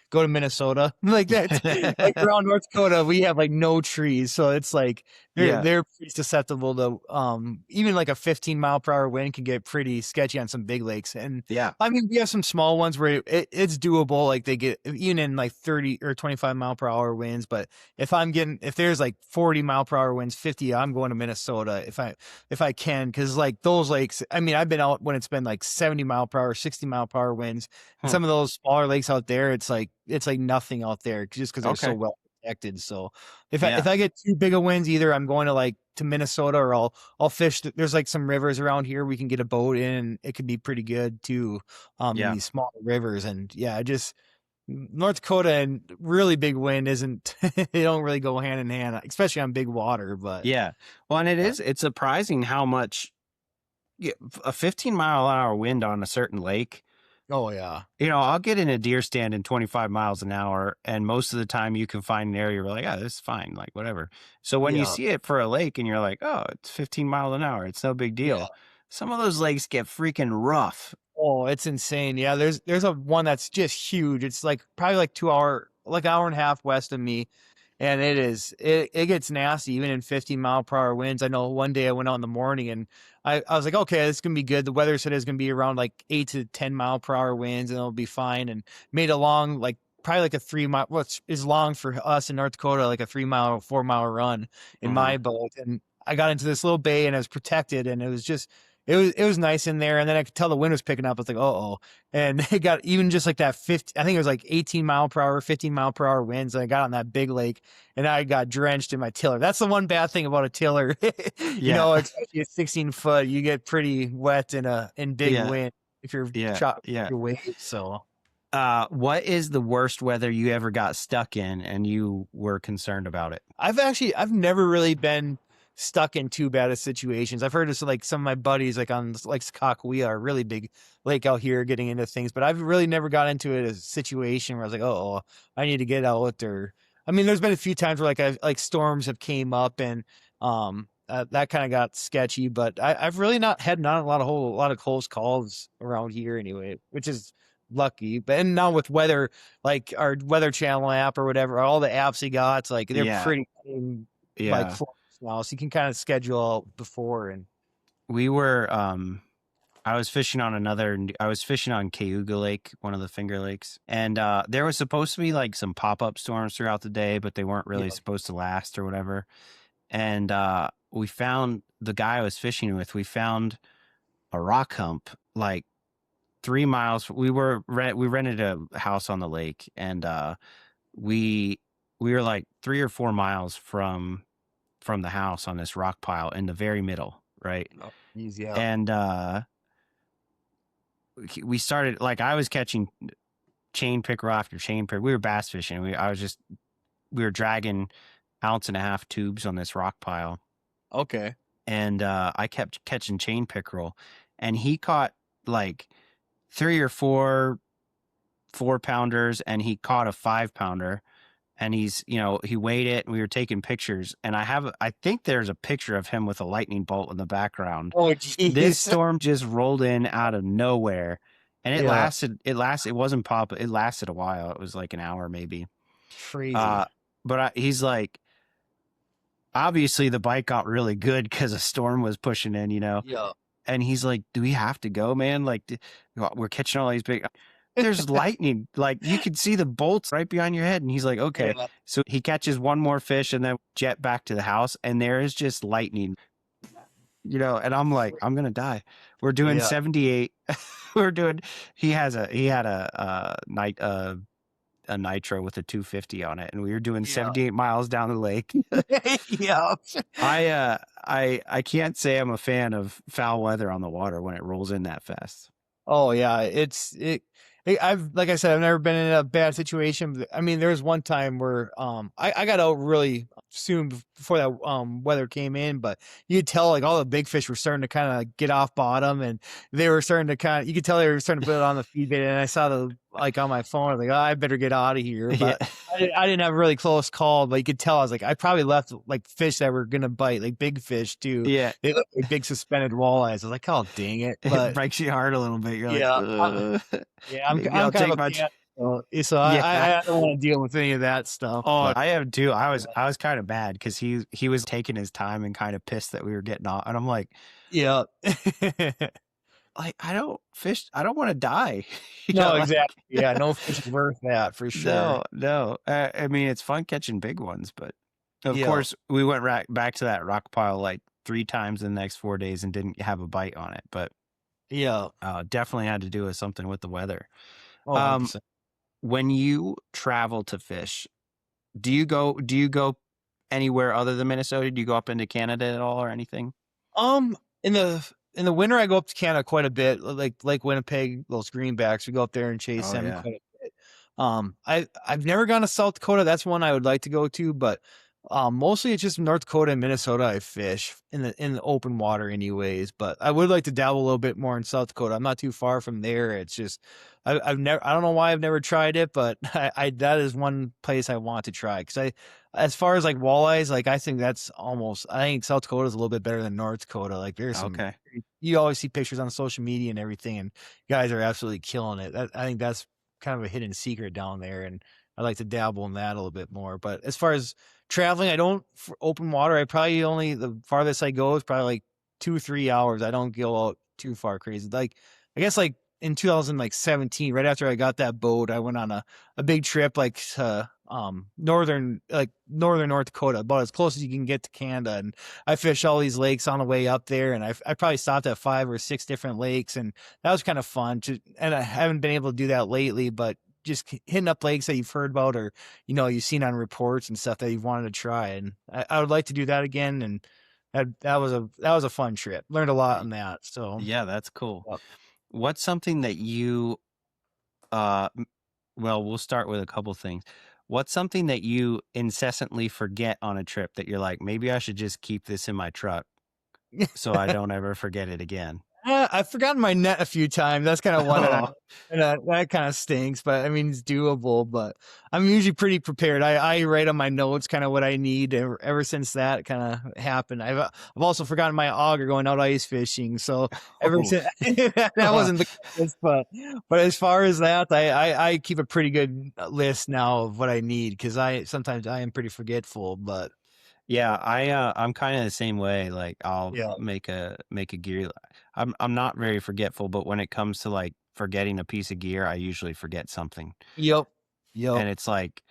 go to Minnesota. Like that's like around North Dakota, we have like no trees. So it's like Yeah. they're pretty susceptible to even like a 15-mile-per-hour wind can get pretty sketchy on some big lakes. And Yeah. I mean, we have some small ones where it's doable. Like they get even in like 30 or 25-mile-per-hour winds. But if there's like 40-mile-per-hour winds, 50, I'm going to Minnesota if I can, because like those lakes, I mean, I've been out when it's been like 70-mile-per-hour, 60-mile-per-hour winds, and Hmm. some of those smaller lakes out there, it's like nothing out there just because they're so Okay. well protected. So Yeah. if I get too big of winds, either I'm going to Minnesota, or I'll fish. There's like some rivers around here we can get a boat in, and it could be pretty good too. In Yeah. these small rivers, and yeah, just North Dakota and really big wind isn't they don't really go hand in hand, especially on big water. But Yeah. Well, and it's surprising how much a 15-mile-an-hour wind on a certain lake. oh yeah, I'll get in a deer stand in 25 miles an hour, and most of the time you can find an area where like, this is fine, like whatever. So when you yeah, see it for a lake and you're like, oh, it's 15 miles an hour, it's no big yeah. deal. Some of those lakes get freaking rough. Oh, it's insane. Yeah, there's a one that's just huge. It's like probably like 2 hour, like hour and a half west of me. And it gets nasty even in 15-mile-per-hour winds. I know one day I went out in the morning and I was like, okay, this is gonna be good. The weather said it's gonna be around like 8 to 10 mile per hour winds and it'll be fine. And made a long, like probably like a 3 mile, what is long for us in North Dakota, like a 3 mile, 4 mile run in Mhm. my boat. And I got into this little bay and it was protected, and it was just it was nice in there. And then I could tell the wind was picking up. I was like, oh, and it got even just like that 50, I think it was like 18-mile-per-hour, 15-mile-per-hour winds. And I got on that big lake and I got drenched in my tiller. That's the one bad thing about a tiller. Yeah. Especially a 16-foot, you get pretty wet in big Yeah. wind if you're Yeah. shot Yeah. your weight. So What is the worst weather you ever got stuck in and you were concerned about it? I've never really been stuck in too bad of situations. I've heard of like some of my buddies like on like Sakakawea, a really big lake out here, getting into things, but I've really never got into a situation where I was like, oh, I need to get out. Or I mean, there's been a few times where like storms have came up and that kind of got sketchy, but I've really not had not a lot of close calls around here anyway, which is lucky. But and now with weather, like our Weather Channel app or whatever, all the apps he got, it's like they're Yeah. pretty like Yeah. now, so you can kind of schedule out before. And We were I was fishing on Cayuga Lake, one of the Finger Lakes. And there was supposed to be like some pop-up storms throughout the day, but they weren't really supposed to last or whatever. And we found the guy I was fishing with, we found a rock hump like 3 miles. We rented a house on the lake, and we were like 3 or 4 miles from the house on this rock pile in the very middle, right? oh, easy out. And we started, like, I was catching chain picker after chain picker. We were bass fishing. We were dragging 1.5-ounce tubes on this rock pile, Okay. and I kept catching chain pickerel, and he caught like 3 or 4 4-pounders, and he caught a 5-pounder. And he weighed it, and we were taking pictures. And I think there's a picture of him with a lightning bolt in the background. Oh, This geez. storm just rolled in out of nowhere, and it Yeah. lasted. It wasn't pop. It lasted a while. It was like an hour maybe. Crazy. But he's like, obviously the bite got really good because a storm was pushing in, Yeah. And he's like, "Do we have to go, man? Like, we're catching all these big." There's lightning, like you can see the bolts right behind your head. And he's like, okay. Yeah. So he catches one more fish and then jet back to the house, and there is just lightning, and I'm like, I'm gonna die. We're doing 78. He had a nitro with a 250 on it, and we were doing 78 miles down the lake. Yeah. I can't say I'm a fan of foul weather on the water when it rolls in that fast. Oh yeah, like I said, I've never been in a bad situation. I mean, there was one time where I got out really soon before that weather came in, but you could tell like all the big fish were starting to kind of get off bottom, and they were starting to you could tell they were starting to put it on the feed bait. And I saw the like on my phone, I was like, oh, I better get out of here. But I didn't have a really close call, but you could tell I was like, I probably left like fish that were gonna bite, like big fish too. Yeah, they look like big suspended walleyes. I was like, oh dang it! But it breaks your heart a little bit. You're yeah, like, yeah, I'm maybe kind of a my fan. So Yeah. I don't want to deal with any of that stuff. Oh, But I am too. yeah, I was kind of mad because he was taking his time and kind of pissed that we were getting off. And I'm yeah. like I don't fish. I don't want to die. No, Like exactly. Yeah, no fish is worth that for sure. no, no. I mean, it's fun catching big ones, but of Yeah, course we went right back to that rock pile like 3 times in the next 4 days and didn't have a bite on it. But yeah. definitely had to do with something with the weather. Oh, Um, 100%. when you travel to fish, do you go anywhere other than Minnesota? Do you go up into Canada at all or anything? Um, in the winter, I go up to Canada quite a bit, like Lake Winnipeg, those greenbacks. We go up there and chase Oh them yeah. quite a bit. I've never gone to South Dakota. That's one I would like to go to, but mostly it's just North Dakota and Minnesota. I fish in the open water, anyways. But I would like to dabble a little bit more in South Dakota. I'm not too far from there. It's just I've never I don't know why I've never tried it, but I that is one place I want to try because I as far as like walleyes, like I think that's almost I think South Dakota is a little bit better than North Dakota. Like there's some Okay. you always see pictures on social media and everything, and guys are absolutely killing it. I think that's kind of a hidden secret down there, and I like to dabble in that a little bit more. But as far as traveling, I don't for open water. I probably only the farthest I go is probably like 2 3 hours. I don't go out too far crazy. Like I guess like in 2017, right after I got that boat, I went on a big trip like to northern North Dakota, about as close as you can get to Canada. And I fished all these lakes on the way up there, and I probably stopped at 5 or 6 different lakes, and that was kind of fun. And I haven't been able to do that lately, but just hitting up lakes that you've heard about or you've seen on reports and stuff that you've wanted to try, and I would like to do that again. And that was a fun trip. Learned a lot Y- on that. So Yeah, that's cool. uh, What's something that you uh m- well, we'll start with a couple things. What's something that you incessantly forget on a trip that you're like, maybe I should just keep this in my truck so I don't ever forget it again? I've forgotten my net a few times. That's kind of one that Oh, that kind of stinks, but I mean it's doable. But I'm usually pretty prepared. I write on my notes kind of what I need. Ever since that kind of happened, I've also forgotten my auger going out ice fishing. So ever oh. since that wasn't the case, but as far as that, I keep a pretty good list now of what I need because I sometimes I am pretty forgetful. But Yeah, I'm kind of the same way. Like I'll yeah, make a gear. I'm not very forgetful, but when it comes to like forgetting a piece of gear, I usually forget something. yep, yep. And it's like,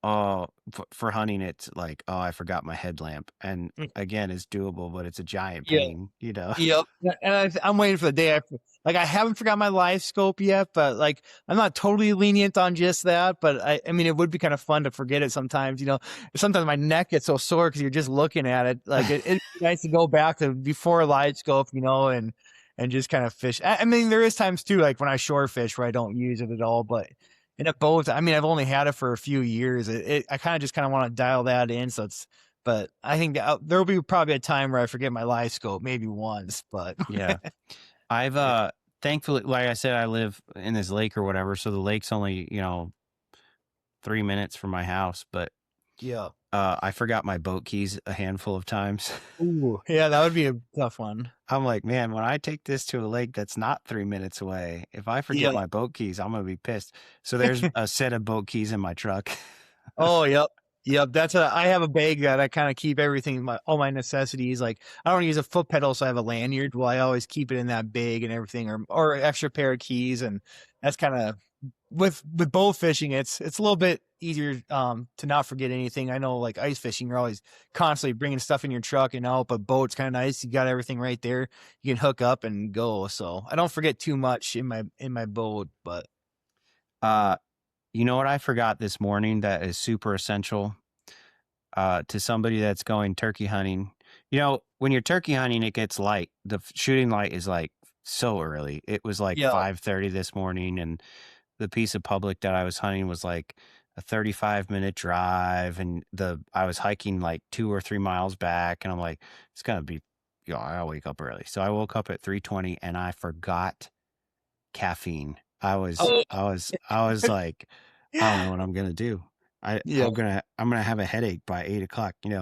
oh, for hunting, it's like, oh, I forgot my headlamp. And again, it's doable, but it's a giant Yeah. pain. Yep, yeah, and I'm waiting for the day after. Like I haven't forgot my live scope yet, but like I'm not totally lenient on just that. But I mean, it would be kind of fun to forget it sometimes. Sometimes my neck gets so sore because you're just looking at it. Like it'd be nice to go back to before live scope, and just kind of fish. I mean, there is times too, like when I shore fish where I don't use it at all, but. In a boat, I mean, I've only had it for a few years. I kind of want to dial that in, so it's but I think there will be probably a time where I forget my live scope, maybe once, but Yeah. I've, yeah, thankfully, like I said, I live in this lake or whatever. So the lake's only, 3 minutes from my house, but, yeah. I forgot my boat keys a handful of times. Ooh, yeah, that would be a tough one. I'm like, man, when I take this to a lake that's not 3 minutes away, if I forget Yeah. my boat keys, I'm gonna be pissed. So there's a set of boat keys in my truck. Oh, yep. Yep. I have a bag that I kind of keep everything, all my necessities. Like I don't use a foot pedal, so I have a lanyard. Well, I always keep it in that bag and everything, or extra pair of keys, and that's kind of with bow fishing. It's a little bit easier to not forget anything. I know like ice fishing, you're always constantly bringing stuff in your truck and out, but boat's kind of nice. You got everything right there. You can hook up and go. So I don't forget too much in my boat, but Uh, you know what I forgot this morning that is super essential to somebody that's going turkey hunting. When you're turkey hunting, it gets light. The shooting light is like so early. It was like yeah. 5:30 this morning, and the piece of public that I was hunting was like a 35-minute drive, and I was hiking like 2 or 3 miles back, and I'm like, it's gonna be, I'll wake up early. So I woke up at 3:20, and I forgot caffeine. Oh, I was like, I don't know what I'm gonna do. yeah. I'm gonna have a headache by 8 o'clock. And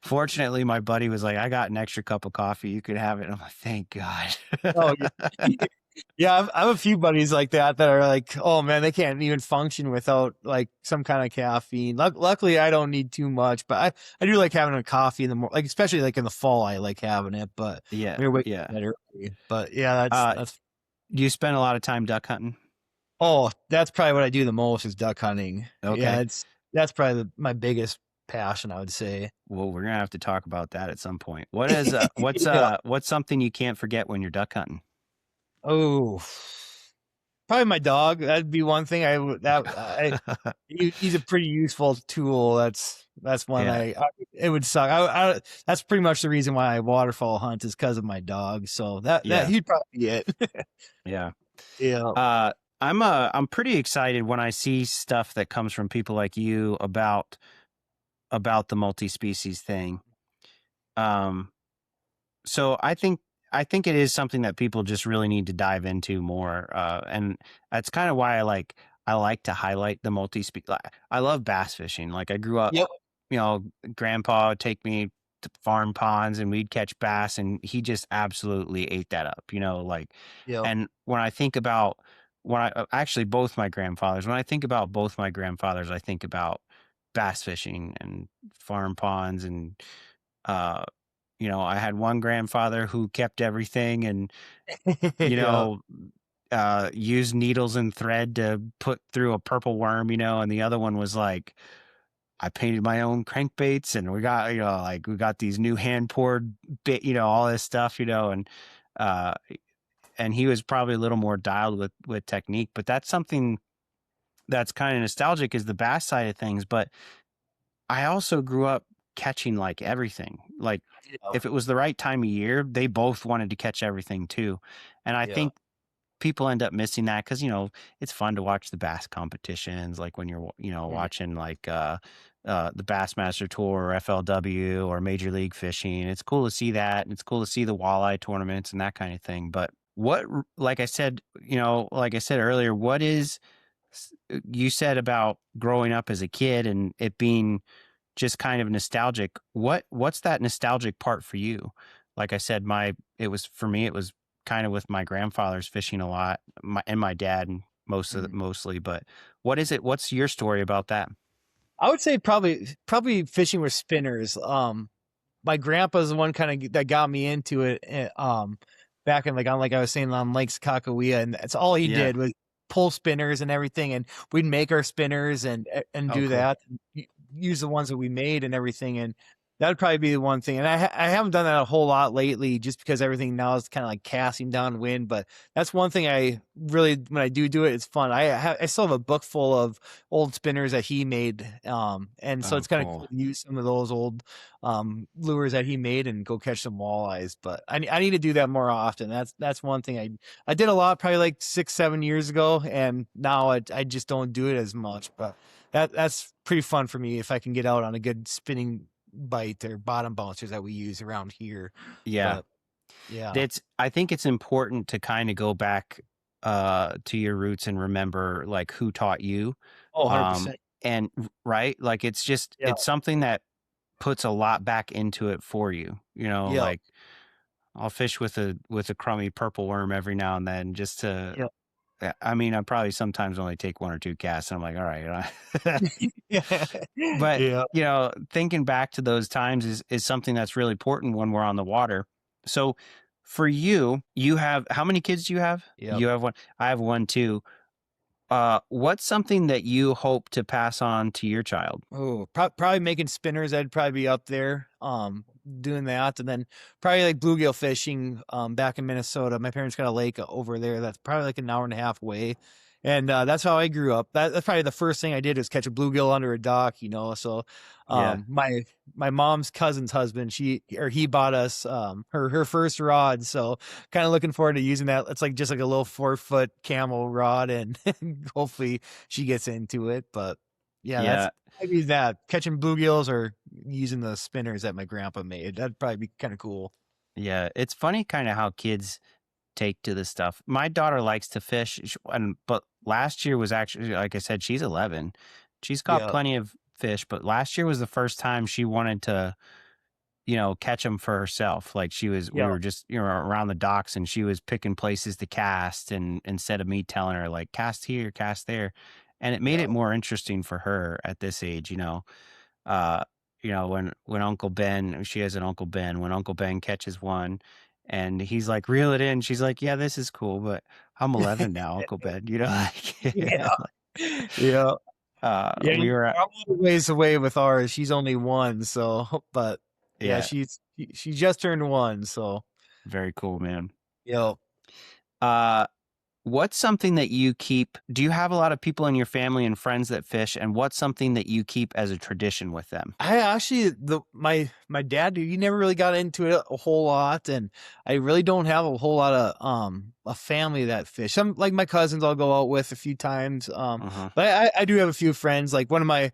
fortunately, my buddy was like, I got an extra cup of coffee. You could have it. And I'm like, thank God. Oh, yeah. Yeah, I have a few buddies like that are like, oh man, they can't even function without like some kind of caffeine. Luckily, I don't need too much, but I do like having a coffee in the morning, like especially like in the fall, I like having it. But Yeah, when you're waking yeah. up that early, but yeah, Uh, that's do you spend a lot of time duck hunting? oh, that's probably what I do the most is duck hunting. Yeah, Okay. that's probably my biggest passion, I would say. Well, we're gonna have to talk about that at some point. Yeah. What's something you can't forget when you're duck hunting? Oh, probably my dog. That'd be one thing I would that he's a pretty useful tool. That's one Yeah, it would suck. That's pretty much the reason why I waterfowl hunt is because of my dog. So that yeah, he'd probably be it. yeah. Yeah. Uh, I'm pretty excited when I see stuff that comes from people like you about the multi-species thing. Um, so I think it is something that people just really need to dive into more. And that's kind of why I like to highlight the multi-species. I love bass fishing. Like I grew up, Yep. you know, grandpa would take me to farm ponds and we'd catch bass and he just absolutely ate that up, you know, like, Yep. and when I think about actually both my grandfathers, when I think about both my grandfathers, I think about bass fishing and farm ponds and, uh, you know, I had one grandfather who kept everything and, you Yeah. know, used needles and thread to put through a purple worm, you know, and the other one was like, I painted my own crankbaits and we got, you know, like we got these new hand poured bit, you know, all this stuff, you know, uh, and he was probably a little more dialed with technique, but that's something that's kind of nostalgic is the bass side of things. But I also grew up catching like everything. Like Yeah. if it was the right time of year, they both wanted to catch everything too. And I Yeah. think people end up missing that because, you know, it's fun to watch the bass competitions, like when you're, you know, Mhm. watching like the Bassmaster Tour or FLW or Major League Fishing. It's cool to see that. And it's cool to see the walleye tournaments and that kind of thing. But like I said, you know, like I said earlier, you said about growing up as a kid and it being just kind of nostalgic. What's that nostalgic part for you? Like I said, it was for me. It was kind of with my grandfather's fishing a lot, and my dad Mhm. mostly. But what is it? What's your story about that? I would say probably fishing with spinners. My grandpa's the one kind of that got me into it. Back in like I was saying on Lakes Kakawea, and that's all he Yeah. did was pull spinners and everything, and we'd make our spinners and Oh, do cool. that, use the ones that we made and everything, and that would probably be the one thing. And I haven't done that a whole lot lately, just because everything now is kind of like casting downwind. But that's one thing I really when I do it, it's fun. I still have a book full of old spinners that he made, and so Oh, it's kind of cool. cool to use some of those old lures that he made and go catch some walleyes. But I need to do that more often. That's one thing I did a lot probably like 6 7 years ago, and now I just don't do it as much. But that's pretty fun for me if I can get out on a good spinning bite or bottom bouncers that we use around here. Yeah. But yeah, That's I think it's important to kind of go back to your roots and remember like who taught you. oh, Um 100%. and right, like Yeah, it's something that puts a lot back into it for you. You know, yeah, like I'll fish with a crummy purple worm every now and then just to yeah. I mean, I probably sometimes only take one or two casts and I'm like, all right. Yeah, But, yeah. you know, thinking back to those times is something that's really important when we're on the water. So for you, you have how many kids do you have? Yep. You have one. I have one too. What's something that you hope to pass on to your child? Oh, probably making spinners. I'd probably be up there, doing that, and then probably like bluegill fishing. Back in Minnesota, my parents got a lake over there that's probably like an hour and a half away, and that's how I grew up. That's probably the first thing I did was catch a bluegill under a dock, you know. So, Yeah. my mom's cousin's husband, he bought us her first rod. So, kind of looking forward to using that. It's like just like a little 4 foot camel rod, and hopefully she gets into it. But yeah, that's Yeah. maybe that catching bluegills or using the spinners that my grandpa made. That'd probably be kind of cool. Yeah. It's funny kind of how kids take to this stuff. My daughter likes to fish, but last year was actually, like I said, she's 11. She's caught Yeah. plenty of fish, but last year was the first time she wanted to catch them for herself. Like we Yeah. were just, around the docks and she was picking places to cast. And instead of me telling her like cast here, cast there. And it made Yeah. it more interesting for her at this age, uh, when Uncle Ben, she has an Uncle Ben, when Uncle Ben catches one and he's like, reel it in. She's like, yeah, this is cool, but I'm 11 now, Uncle Ben, like, Yeah. Yeah. Yeah, we were, I'm a little ways away with ours. She's only 1, so but yeah, yeah, she just turned 1, so very cool, man. yeah. Uh, What's something that you keep? Do you have a lot of people in your family and friends that fish? And what's something that you keep as a tradition with them? I actually my dad, he never really got into it a whole lot, and I really don't have a whole lot of a family that fish. Some like my cousins I'll go out with a few times. Uh-huh. But I do have a few friends. Like one of my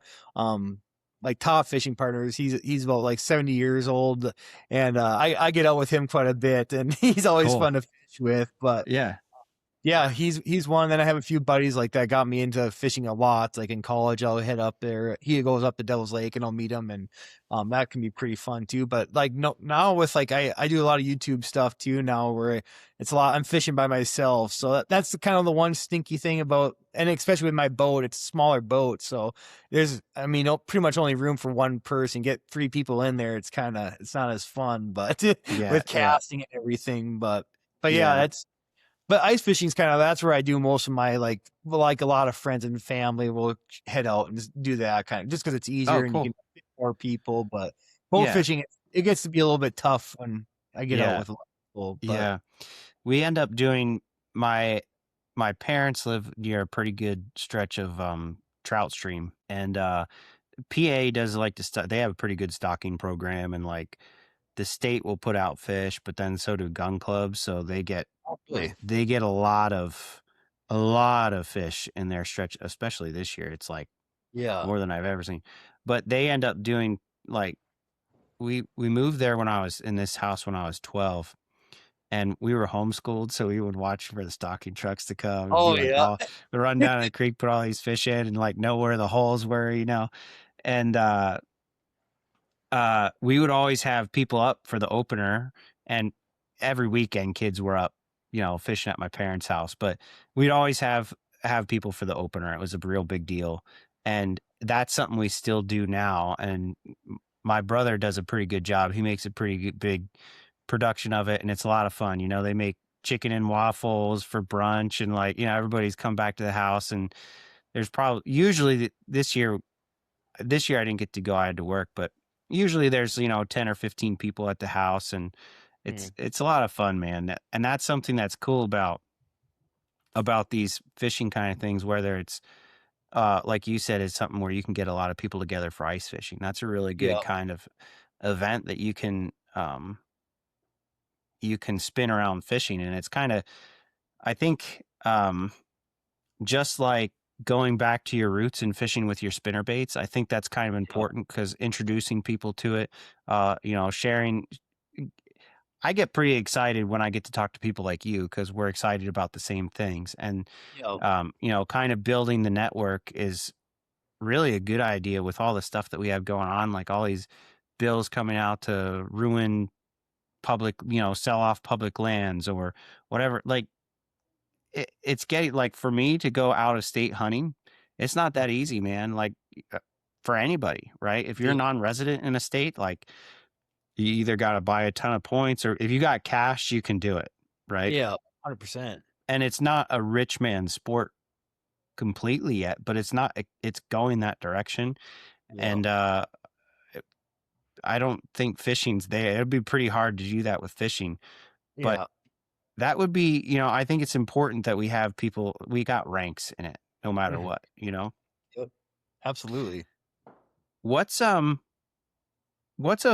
like top fishing partners, he's about like 70 years old, and I get out with him quite a bit, and he's always Cool. fun to fish with. But Yeah. yeah, he's one. Then I have a few buddies like that got me into fishing a lot. Like in college, I'll head up there. He goes up to Devil's Lake, and I'll meet him, and that can be pretty fun too. But like no, now with like I do a lot of YouTube stuff too now, where it's a lot. I'm fishing by myself, so that's kind of the one stinky thing about, and especially with my boat, it's a smaller boat, so there's pretty much only room for one person. Get 3 people in there, it's not as fun, but Yeah. with Yeah. casting and everything, but yeah, Yeah. but ice fishing's that's where I do most of my like a lot of friends and family will head out and just do that just because it's Oh, easier and you cool. can fit more people. But boat Yeah. fishing, it gets to be a little bit tough when I get out Yeah. with a lot of people. But Yeah. We end up doing my parents live near a pretty good stretch of trout stream, and PA does like they have a pretty good stocking program, and like the state will put out fish, but then so do gun clubs, so really, they get a lot of fish in their stretch, especially this year. It's like yeah. more than I've ever seen. But they end up doing like we moved there when I was in this house when I was 12, and we were homeschooled, so we would watch for the stocking trucks to come and be Oh like, yeah. oh, we run down the creek, put all these fish in, and like know where the holes were, and we would always have people up for the opener, and every weekend kids were up, fishing at my parents' house. But we'd always have people for the opener. It was a real big deal, and that's something we still do now. And my brother does a pretty good job. He makes a pretty big production of it, and it's a lot of fun. They make chicken and waffles for brunch, and like everybody's come back to the house, and there's probably usually this year I didn't get to go. I had to work, but usually there's 10 or 15 people at the house, and Hmm. it's a lot of fun, man. And that's something that's cool about these fishing kind of things, whether it's like you said, is something where you can get a lot of people together for ice fishing. That's a really good Yeah. kind of event that you can spin around fishing, and it's kind of, I think, just like going back to your roots and fishing with your spinner baits, I think that's kind of Yeah. important because introducing people to it, sharing. I get pretty excited when I get to talk to people like you because we're excited about the same things. And, Yeah. kind of building the network is really a good idea with all the stuff that we have going on, like all these bills coming out to ruin public, sell off public lands or whatever. Like, it's getting like for me to go out of state hunting, it's not that easy, man. Like uh, for anybody, right? If you're a Yeah. non-resident in a state, like you either got to buy a ton of points or if you got cash, you can do it, right? Yeah. 100%. And it's not a rich man sport completely yet, but it's going that direction. Yeah. And I don't think fishing's there. It'd be pretty hard to do that with fishing, but Yeah. that would be, I think it's important that we got ranks in it no matter Mhm. what. Yep. Absolutely. What's what's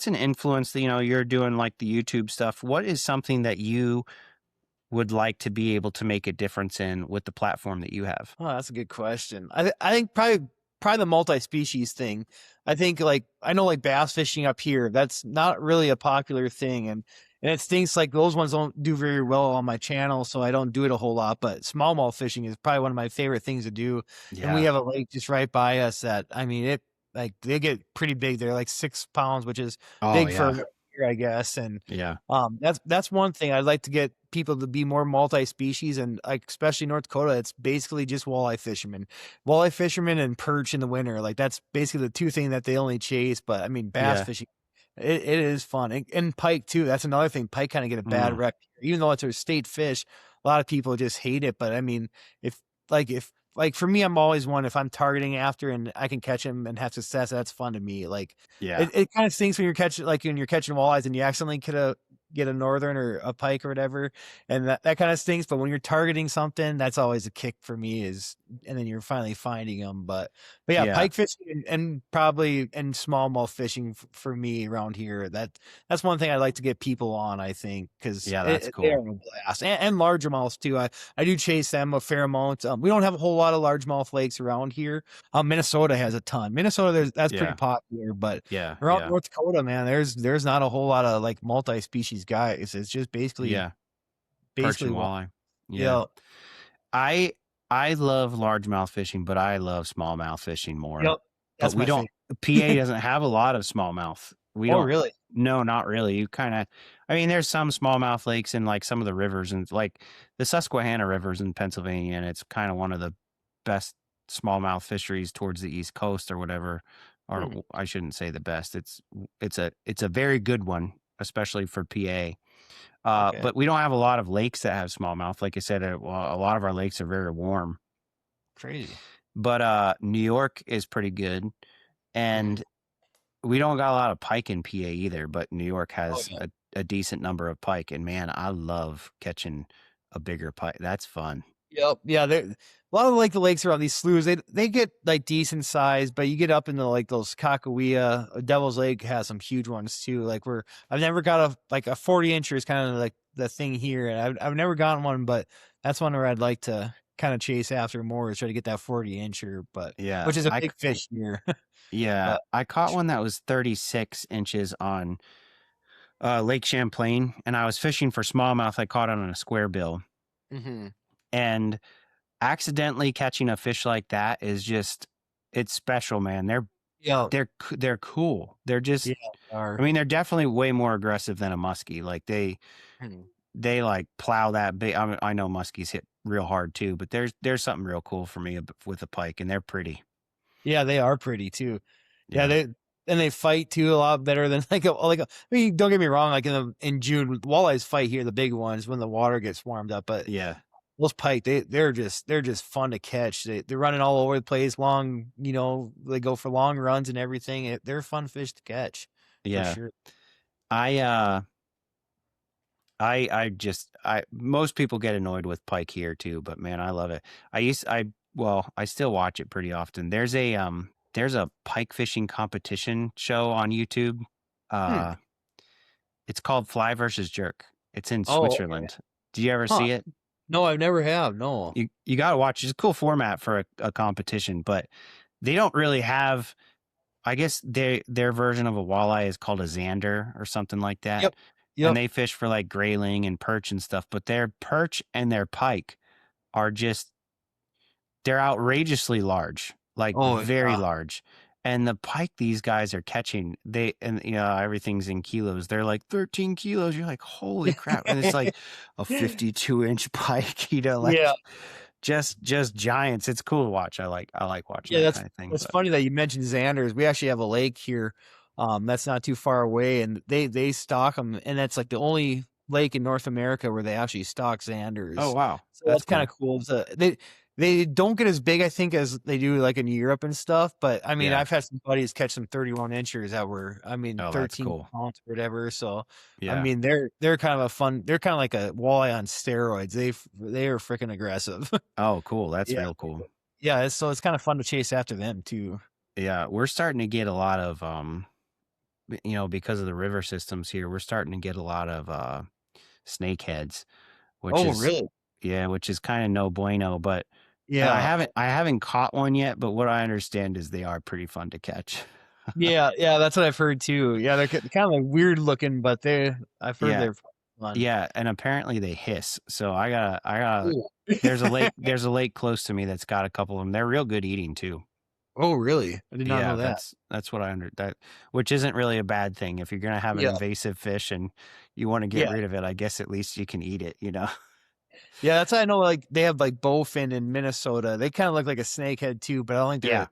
an influence that you're doing like the YouTube stuff? What is something that you would like to be able to make a difference in with the platform that you have? Oh, that's a good question. I think probably the multi-species thing. I think like I know like bass fishing up here, that's not really a popular thing, and it stinks like those ones don't do very well on my channel, so I don't do it a whole lot. But smallmouth fishing is probably one of my favorite things to do, and we Yeah. have a lake just right by us that I mean it. like they get pretty big. They're like 6 pounds, which is Oh big for yeah. here, I guess. And Yeah. that's one thing I'd like to get people to be more multi-species, and like especially North Dakota, it's basically just walleye fishermen and perch in the winter. Like that's basically the two things that they only chase. But I mean, bass Yeah. fishing, it is fun, and pike too. That's another thing. Pike kind of get a bad Mm, rep, even though it's a state fish. A lot of people just hate it, but I mean, if if like for me, I'm always one if I'm targeting after and I can catch him and have success, that's fun to me. Like yeah. it kind of stinks when you're catching walleyes and you accidentally get a northern or a pike or whatever, and that kind of stinks. But when you're targeting something, that's always a kick for me. And then you're finally finding them. But yeah, Yeah. pike fishing and probably and smallmouth fishing for me around here. That's one thing I'd like to get people on. I think because Yeah, that's they are cool. a blast, and largemouths too. I do chase them a fair amount. We don't have a whole lot of largemouth lakes around here. Minnesota has a ton. Minnesota, that's pretty Yeah. popular, but Yeah. around Yeah. North Dakota, man, there's not a whole lot of like multi-species guys. It's just Yeah. Perch basically and one. walleye. Yeah. Yeah. I I love largemouth fishing, but I love smallmouth fishing more. Yep. But That's we my don't favorite. PA doesn't have a lot of smallmouth. We Oh, don't really? No, not really. You kinda I mean, there's some smallmouth lakes in like some of the rivers and like the Susquehanna rivers in Pennsylvania, and it's kind of one of the best smallmouth fisheries towards the East Coast or whatever. Or Hmm. I shouldn't say the best. It's a very good one, especially for PA. Okay. But we don't have a lot of lakes that have smallmouth. Like I said, well, a lot of our lakes are very warm. Crazy. But New York is pretty good, Mhm. and we don't got a lot of pike in PA either. But New York Oh, has yeah. a decent number of pike, and man, I love catching a bigger pike. That's fun. Yep. Yeah, there a lot of like the lakes around these sloughs, they get like decent size, but you get up into like those Kakawea, Devil's Lake has some huge ones too. Like where I've never got a 40 incher is kind of like the thing here, and I've never gotten one, but that's one where I'd like to kind of chase after more is try to get that 40 incher, but Yeah, which is a big fish here. yeah, But I caught one that was 36 inches on Lake Champlain, and I was fishing for smallmouth. I caught it on a square bill, hmm and accidentally catching a fish like that is just it's special, man. yeah, They're cool. They're just yeah, I mean, they're definitely way more aggressive than a muskie. Like Mhm. they like plow that bait. I know muskies hit real hard too, but there's something real cool for me with a pike, and they're pretty. Yeah, they are pretty too. Yeah, Yeah, they fight too a lot better than I mean, don't get me wrong, like in June, walleyes fight here, the big ones when the water gets warmed up, but yeah, those pike, they're just fun to catch. They're running all over the place, long, they go for long runs and everything. They're fun fish to catch for yeah. sure. I I just I most people get annoyed with pike here too, but man, I love it. I still watch it pretty often. There's a pike fishing competition show on YouTube. Hmm. Uh it's called Fly versus Jerk. It's in Oh, okay. Switzerland. Do you ever Huh. see it? No, I've never have. No. You got to watch. It's a cool format for a competition, but they don't really have. I guess their version of a walleye is called a zander or something like that, Yep. and Yep. they fish for like grayling and perch and stuff. But their perch and their pike are just they're outrageously large, like Oh, very yeah. large. And the pike these guys are catching, everything's in kilos. They're like 13 kilos. You're like, holy crap. And it's like a 52-inch pike, Yeah. like just giants. It's cool to watch. I like watching Yeah, that that's kind of thing. that's But funny that you mentioned Xanders. We actually have a lake here, that's not too far away, and they stock them, and that's like the only lake in North America where they actually stock oh Xanders. wow, So that's that's kind of cool. cool. They don't get as big, I think, as they do like in Europe and stuff. But I mean, Yeah. I've had some buddies catch some 31 inchers that were, I mean, Oh, that's 13 cool. pounds or whatever. So I Yeah. mean, they're kind of a fun. They're kind of like a walleye on steroids. They are freaking aggressive. Oh, cool. That's Yeah. real cool. Yeah, so it's kind of fun to chase after them too. Yeah, we're starting to get a lot of because of the river systems here, we're starting to get a lot of snakeheads, which Oh, is really? yeah, which is kind of no bueno, but and I Yeah. haven't I haven't caught one yet, but what I understand is they are pretty fun to catch. Yeah, yeah, that's what I've heard too. Yeah, they're kind of like weird looking, but I've heard Yeah. they're fun. Yeah, and apparently they hiss. So I got Ooh. there's a lake close to me that's got a couple of them. They're real good eating too. Oh, really? I did not Yeah, know that. that's what I under that, which isn't really a bad thing. If you're gonna have an Yeah. invasive fish and you want to get Yeah. rid of it, I guess at least you can eat it, you know? Yeah, that's how I know, like, they have, like, bowfin in Minnesota. They kinda look like a snakehead too, but I don't think Yeah.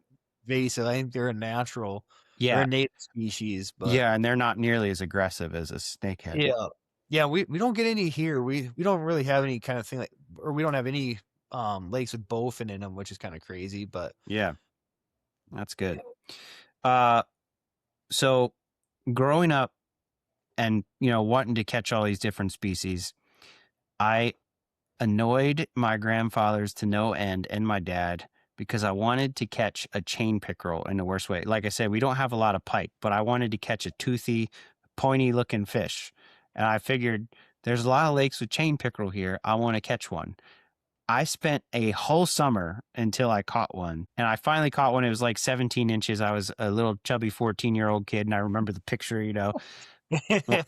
they're invasive. I think they're a natural or Yeah. a native species, but Yeah, and they're not nearly as aggressive as a snakehead. yeah. Yeah, we don't get any here. We don't really have any kind of thing like or we don't have any, lakes with bowfin in them, which is kinda crazy, but Yeah, that's good. yeah. Uh, so growing up and, wanting to catch all these different species, I annoyed my grandfathers to no end and my dad because I wanted to catch a chain pickerel in the worst way. Like I said, we don't have a lot of pike, but I wanted to catch a toothy, pointy looking fish. And I figured there's a lot of lakes with chain pickerel here. I want to catch one. I spent a whole summer until I caught one. And I finally caught one. It was like 17 inches. I was a little chubby 14-year-old kid. And I remember the picture. Wh-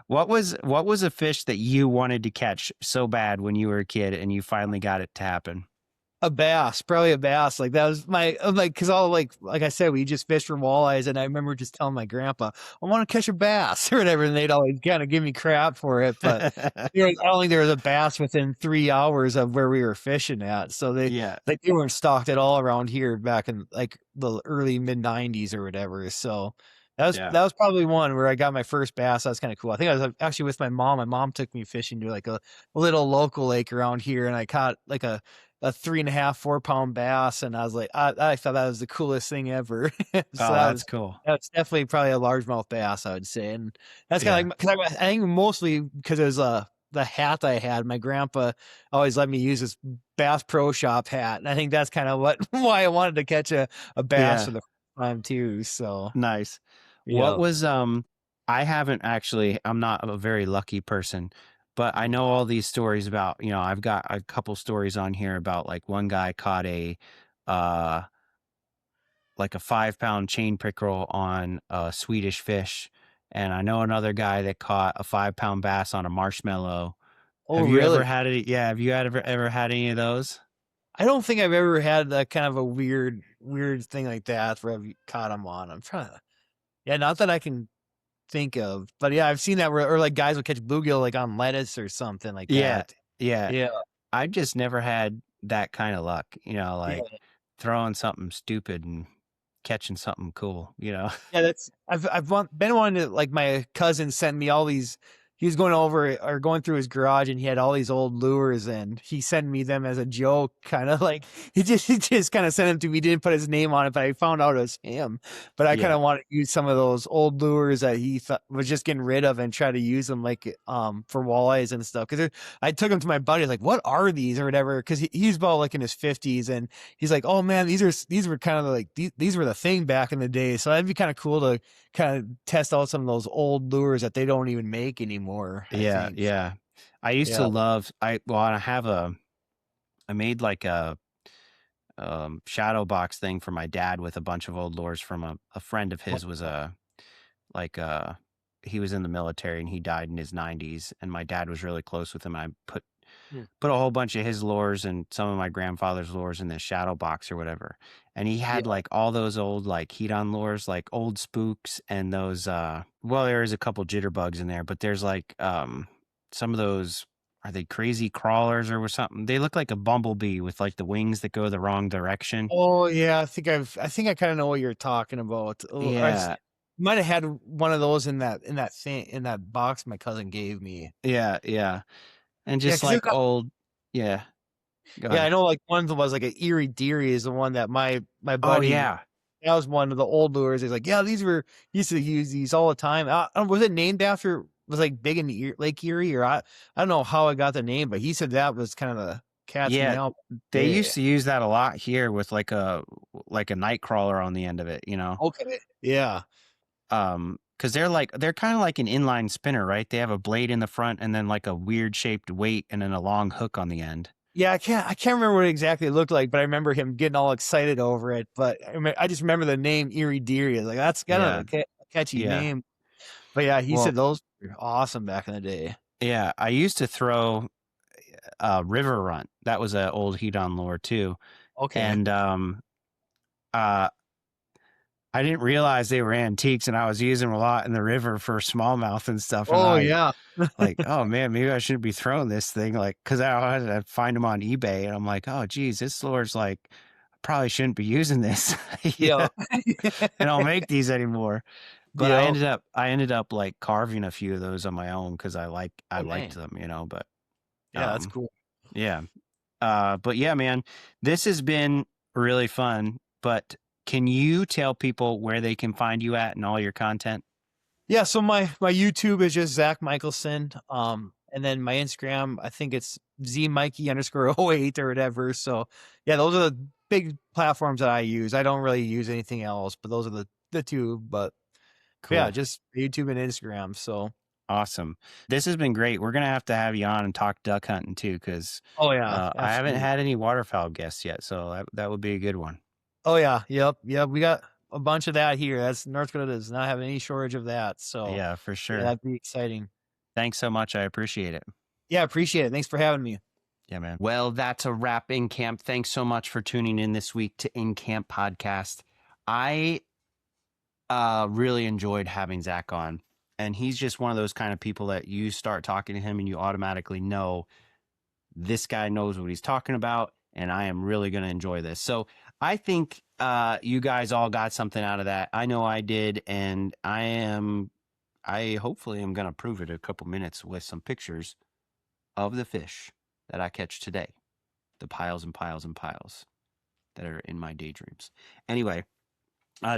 what was a fish that you wanted to catch so bad when you were a kid and you finally got it to happen? A bass, probably a bass. Like that was my like because all like I said, we just fished for walleyes, and I remember just telling my grandpa, "I want to catch a bass" or whatever, and they'd always kind of give me crap for it. But I don't think there was a bass within 3 hours of where we were fishing at, so they Yeah, like they weren't stocked at all around here back in like the early mid 90s or whatever. So yeah, that was probably one where I got my first bass. That was kind of cool. I think I was actually with my mom. My mom took me fishing to like a little local lake around here, and I caught like a 3.5, 4 pound bass. And I was like, I thought that was the coolest thing ever. So oh, that's cool. that's definitely probably a largemouth bass, I would say. And that's kind Yeah, of like, cause I think mostly because it was, the hat I had, my grandpa always let me use this Bass Pro Shop hat. And I think that's kind of why I wanted to catch a bass yeah, for the first time too. So, nice. What yeah. was I haven't actually, I'm not a very lucky person, but I know all these stories about, I've got a couple stories on here about like one guy caught uh like a 5 pound chain pickerel on a Swedish fish. And I know another guy that caught a 5 pound bass on a marshmallow. Oh, Have you ever really? had any? Yeah. Have you ever had any of those? I don't think I've ever had that kind of a weird thing like that where I've caught them on. I'm trying to, yeah, not that I can think of. But yeah, I've seen that where or like guys will catch bluegill like on lettuce or something like Yeah. that. Yeah. Yeah. I've just never had that kind of luck, Yeah. like throwing something stupid and catching something cool. Yeah, that's been wanting to like my cousin sent me all these. He was going over or going through his garage and he had all these old lures and he sent me them as a joke, kind of like he just kind of sent them to me. He didn't put his name on it, but I found out it was him. But I kind Yeah. of wanted to use some of those old lures that he thought was just getting rid of and try to use them like for walleyes and stuff. Because I took him to my buddy like, what are these or whatever? Because he's about like in his 50s and he's like, oh man, these were kind of like these were the thing back in the day. So that'd be kind of cool to kind of test out some of those old lures that they don't even make anymore, I Yeah. think. Yeah. I used to Yeah. love, I made like a shadow box thing for my dad with a bunch of old lures from a friend of his was like he was in the military and he died in his 90s and my dad was really close with him. I Hmm. put a whole bunch of his lures and some of my grandfather's lures in this shadow box or whatever. And he Yeah. had like all those old like heat on lures, like old spooks and those well, there is a couple jitterbugs in there, but there's like some of those, are they crazy crawlers or something? They look like a bumblebee with like the wings that go the wrong direction. Oh yeah, I think I kind of know what you're talking about. Oh, Yeah. might have had one of those in that box my cousin gave me. Yeah, yeah. And Yeah, just because like old, yeah. Go yeah, I ahead. know like one that was like an Erie Deary is the one that my Oh buddy yeah. that was one of the old lures. He's like, yeah, these were used to use these all the time. Was it named after was like big in Lake Erie or I don't know how I got the name, but he said that was kind of the cat's Yeah. meow They day. used to use that a lot here with like a night crawler on the end of it. Okay. Yeah. Because they're kind of like an inline spinner, right? They have a blade in the front and then like a weird shaped weight and then a long hook on the end. Yeah, I can't remember what it exactly looked like, but I remember him getting all excited over it. But I just remember the name Erie Deary. I was like, that's kind of Yeah. a catchy Yeah. name. But yeah, he Well, said those were awesome back in the day. yeah. I used to throw river runt. That was an old heat on lure too. Okay. And I didn't realize they were antiques, and I was using them a lot in the river for smallmouth and stuff. And Oh I yeah. like, oh man, maybe I shouldn't be throwing this thing, like, because I had to find them on eBay, and I'm like, oh geez, this lure's like, I probably shouldn't be using this. Yeah. Yeah, and I'll make these anymore. But Yeah. I ended up like carving a few of those on my own because I Oh liked dang. them, you know. But Yeah, that's um, cool. yeah. But yeah, man, this has been really fun. But can you tell people where they can find you at and all your content? Yeah, so my YouTube is just Zach Michaelson. And then my Instagram, I think it's ZMikey_08 or whatever. So yeah, those are the big platforms that I use. I don't really use anything else, but those are the two. But yeah, Cool. just YouTube and Instagram. So Awesome. This has been great. We're going to have you on and talk duck hunting too, because oh yeah, I haven't absolutely. had any waterfowl guests yet. So that would be a good one. Oh yeah, yep. We got a bunch of that here. That's North Dakota does not have any shortage of that. So Yeah, for yeah, sure. that'd be exciting. Thanks so much. I appreciate it. Yeah, appreciate it. Thanks for having me. Yeah, man. Well, that's a wrap, InCamp. Thanks so much for tuning in this week to InCamp Podcast. I really enjoyed having Zach on. And he's just one of those kind of people that you start talking to him and you automatically know this guy knows what he's talking about. And I am really going to enjoy this. So I think you guys all got something out of that. I know I did. And I hopefully am going to prove it in a couple minutes with some pictures of the fish that I catch today. The piles and piles and piles that are in my daydreams. Anyway,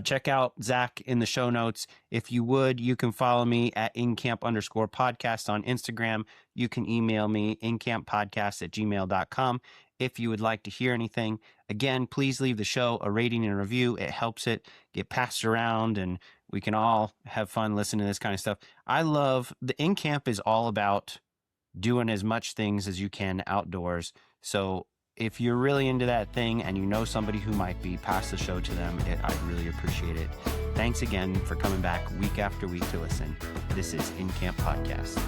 check out Zach in the show notes. If you would, you can follow me at InCamp_podcast on Instagram. You can email me incamppodcast@gmail.com if you would like to hear anything. Again, please leave the show a rating and a review. It helps it get passed around and we can all have fun listening to this kind of stuff. I love the InCamp is all about doing as much things as you can outdoors. So if you're really into that thing and you know somebody who might be, pass the show to them. I'd really appreciate it. Thanks again for coming back week after week to listen. This is InCamp Podcast.